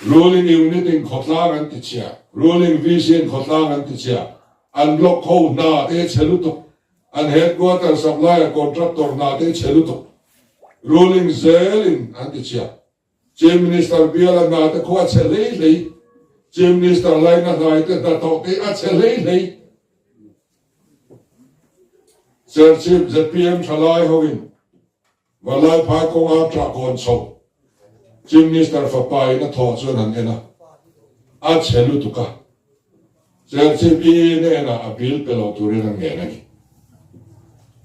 ruling unit in khotlang an ti chia ruling vision khotlang an ti chia an block ho na te chelu to an headquarter supplier contractor na te chelu to ruling zelin an ti chia chief minister biala na te khwa chelei chief minister lai na ngai te da to te a chelei Sir Chief ZPM Chalai Hovin Walai Pai Kong A Tra Kon So Chief Minister Fapai na tho chuan han ena a chelu tuka Sir Chief I ne na appeal pelo turin ang ngena ni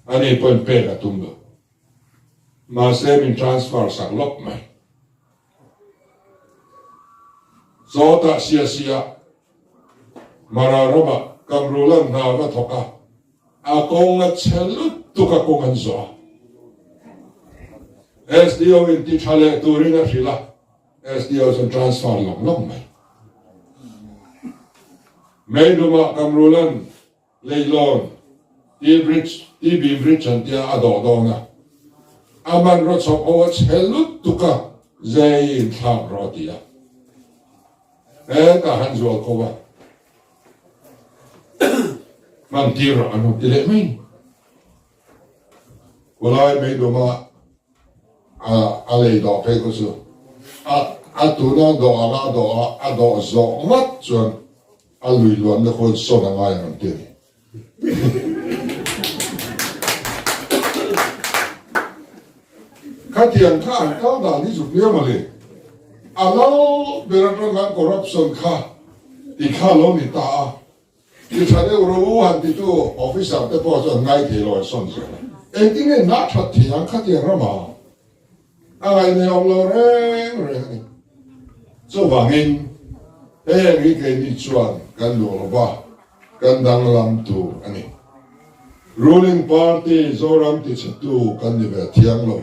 ani pon pe ka tumbo ma sem in transfer sak lok mai so ta sia mararaba kamrulan na va thoka akong at chelu tuka kong anzo SDO in ti chale turin a sila SDO sa transfer long may duma kamrulan leilon ti bridge an tia ado nga aman ro chok o chelu tuka zay in thak ro tia ta hanzo ko ba man tira ano tile min walai may duma alay do pe ko su atuna do zo mat chuan alui luan na khol so na ngai an tiri khatian kha an ka da ni zu le ma le alo beran corruption kha ti kha lo ni ta ki chade ro han ti tu officer te po so ngai thi lo son so e ti ne na that thi an khatian ra ma ai ne ong lo re so wangin ri ke ni chuan kan lo ba kan dang lam tu ani ruling party zoram ti chatu kan ni ve thiang lo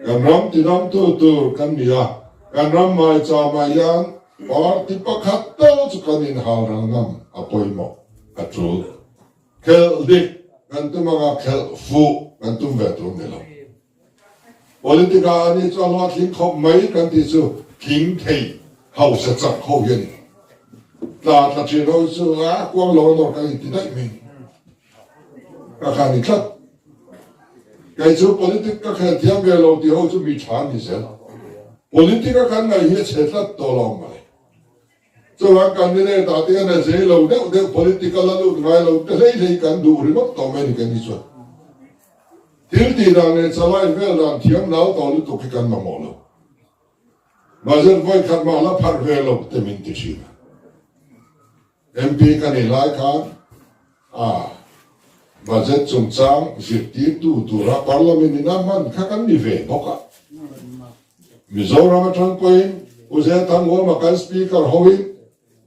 kan ram ti dam tu kan ni ya kan ram mai cha mai yan party pakhat to chu kan in hal rang ngam apoi mo atru kel dik kan tu ma kel fu kan tu ve tu ne lo politika ani cho lo thing khop mai kan ti chu king thei hậu sẽ chặt hậu yên là chuyện đó chứ quang lỗ nó cái gì đấy mình các hàng đi khất cái chỗ politic các hàng thiam về lâu thì hậu chứ bị chán gì sao politic các hàng này hết chết rất to lòng mà cho anh cần đi đây tại tiền này dễ lâu đấy politic là lâu ngày lâu lấy cần đủ rồi mất tao mình cái gì chứ thiếu thì là này sau này về là thiam nào tao lúc tụi cái cần mà mỏ lâu mà dân voi khát mà là phát về lâu thì mình thì gì MP kan ni lai khan budget chung chang zirti tu ra parliament ni naman khakan ni ve boka Mizoram atang point uze tam ho makan speaker hoin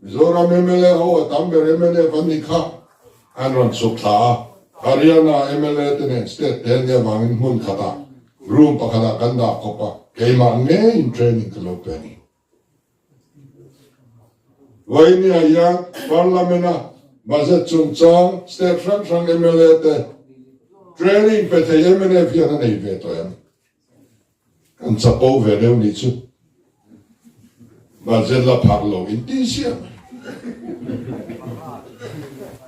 Mizoram MLA ho tam MLA vanika anron sukha Haryana MLA tenen state tenya mangin hun khata room pakada kanda kopa keima nge in training kalopeni Waini ayang parliamena budget chung chang state front MLA te training pete MLA fiana nei ve to yam kan chapo ve reu ni chu budget la phaklo in ti siam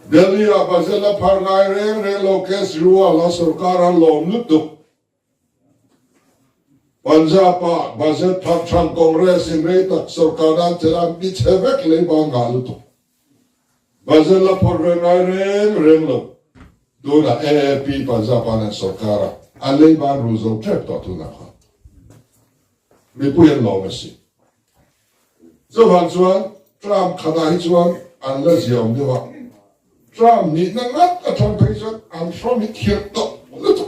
Delhi a budget la pharngai re lo kes ruwa la sarkar lom nutu Punjab budget phak thang congress in rei tak sarkaran chelan pi chevek le banga lutu budget la pharngai re lo do la AAP Punjab an sarkara alei ban ruzo trap to tu na mi puyen lo masi zo han chuan Trump khada hi chuan an la ziom de wa Trump ni na ngat a thon phei chuan an from it here to lutu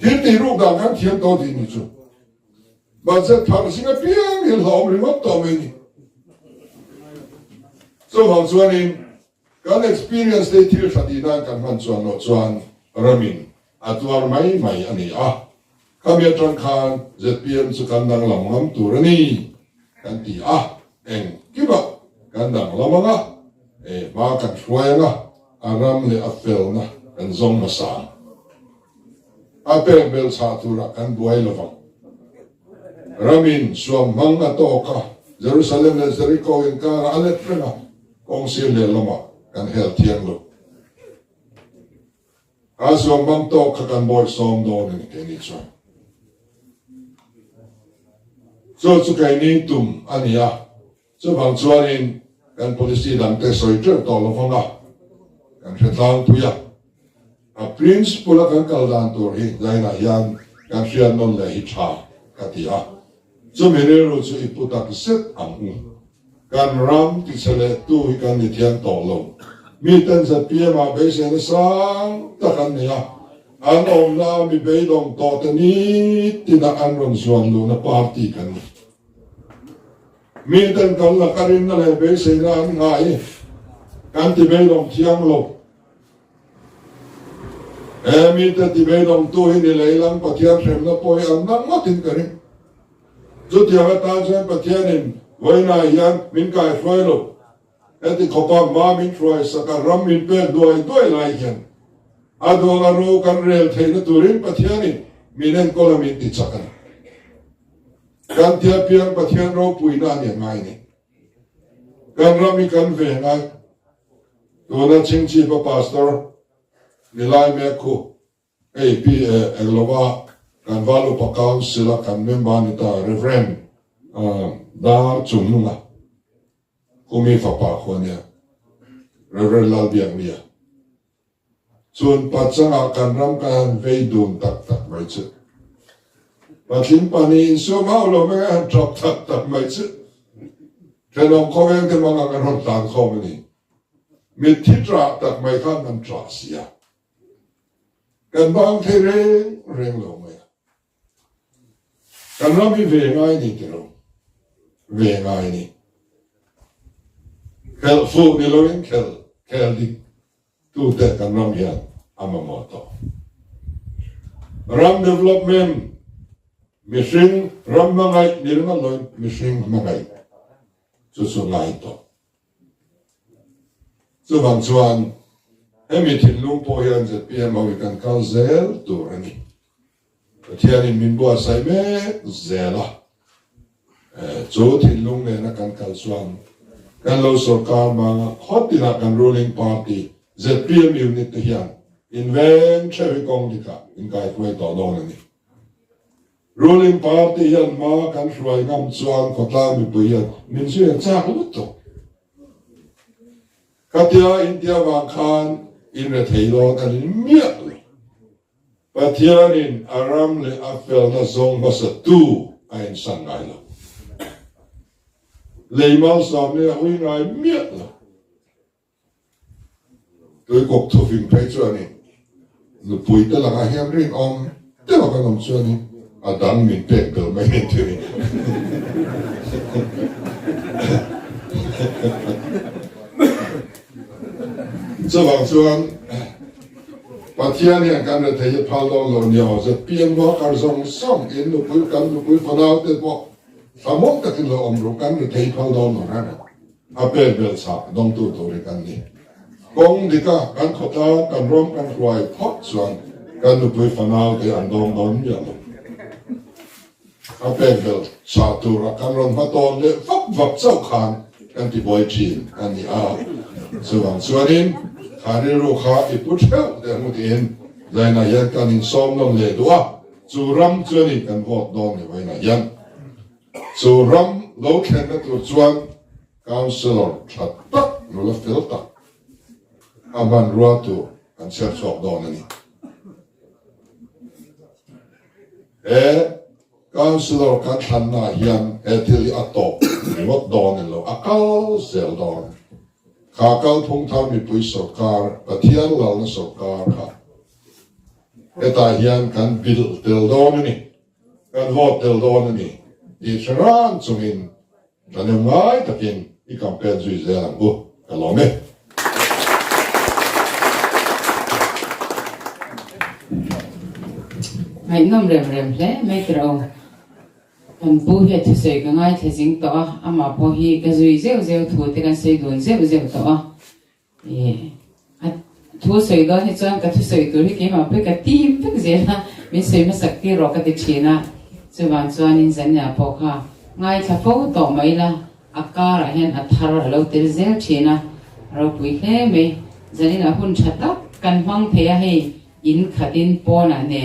dir ti ru da kan thiam to di ni chu ba ze phar singa piang il lo ri mot to me ni zo han chuan in kan experience de thil thadi na kan man chuan no chuan ramin atwar mai ani Kami akan kan ZPM sekandang lamangam turani kanti eng kiba kandang lamanga makan fuenga aram le afel na kan zong masang apel bel satura kan buai lawang ramin suam manga toka Jerusalem le Jericho in kara alet prenga kongsil le lama kan hel tiang lo suam mang toka kan boy som do ni keni chwa So chukai ni tum ania so bang chuanin kan policy dang te soi tre to lo fonga kan thlang tuya a principle kan kal dan tur hi zaina yan kan fian non le hi tha katia so mere ro chu iputak set ang kan ram ti sele tu hi kan ni thian to lo mi tan sa pia ma be se na sang ta kan nia an om na mi be dong to ta ni tina an ron suan lu na party kan mi tan kan la karin na le be se na an ngai kan ti be dong thiang lo mi tan ti be dong tu hi ni le lang pathian sem na poi an na ma tin karin zu ti ha ta chen pathian in voi na yan min kai foi lo eti khopa ma min troi sakaram min pe doi lai hian adonga ro kan rel theina turin pathiani minen kolamin ti chakan kan tia piang pathian ro puina ni ngai ni kan rami kan ve ngai dona chingchi pa pastor nilai me khu ap eglova kan valu pa council kan member ni ta reverend da chununga kumi fa pa khonia reverend lal biang nia Chun patsang akan ram kan vei dum tak mai chu. Patling pani in so ma lo me an drop tak mai chu. Tenong ko ven ke mga kan hon tan ko ni. Mi titra tak mai kan man tra sia. Kan bang the reng lo me. Kan ram mi ve ngai ni tiro. Ve ngai ni. Kel fu ni lo in kel di. Tu te kan ram hian amamoto ram development mission ram mangai nirma loin mission mangai su ngai to su bang chuan emi thin lung po hian ZPM awi kan kal zel tur ani pathian in min bua sai me zela chu thin lung ne na kan kal chuan kan lo sarkar ma hotina kan ruling party ZPM unit to hian invent cherry kong dika in kai kwai to don ani ruling party hian ma kan hruai ngam chuan khotla mi pu hian min su cha lu to katia india wa khan in re theilo an miat pathian in aram le afel na zong basa tu ain sangai lo leimal sam le hui ngai miat lo tôi cuộc thu phim phải cho anh lúc bùi tới là ngày hôm riêng ông thế mà cái ông cho anh đàn mình bẹt được mấy cái thứ này cho bằng chuan và thiên nhiên cái này thấy phao đong lộn nhau rất biến hóa cả dòng sông in lúc bùi phần nào thế bộ sao mong cái thứ ông rồi cái này thấy phao đong lộn ra bẹt bẹt sạc dong tu tu cái này công đi cả cái khóa cái rom cái loài thoát chuan cái lúc bùi phần nào thì anh dong đón nhau bẹt bẹt sạc tu ra cái rom phát đong để vấp sau khan cái thì bồi chín cái này so bằng chuan in hari ro kha iput heu de mutin zaina yan kan in som long le dua churam chuani kan vot dong le vaina yan churam lo khen na tu chuan councilor that tak no la fel tak aban ro tu kan ser sok dong ani councilor kan than na hian ethili atop vot dong lo akal sel dong khá cao phong tham bị bùi sọc car và thiên lão nó sọc car cả cái tài hiền can bil tel đòn này can vót tel đòn này đi chán chung in cho nên ngay ta kinh đi campaign duy dễ làm bu cái lo mẹ ngày năm rem lẽ mấy cái đâu anh bố hiện thì xây cái ngay thì dính tỏ mà bố hi cái duy dễ thua thì cái xây đồn dễ tỏ thua xây đó thì cho cái thua xây đồn thì mà bây cái tim bây giờ là mình xây mà sắc cái rồi cái chuyện à cho bạn cho anh dân nhà bố ha ngay cha phố tỏ mấy là akka là hiện thar là lâu tới dễ chuyện à rồi quý thế mấy dân là hun chặt tóc căn hoang thế hay in khát in po nè nè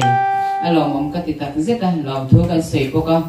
alo mong cái tít tắc dễ ta làm thua cái xây bố ka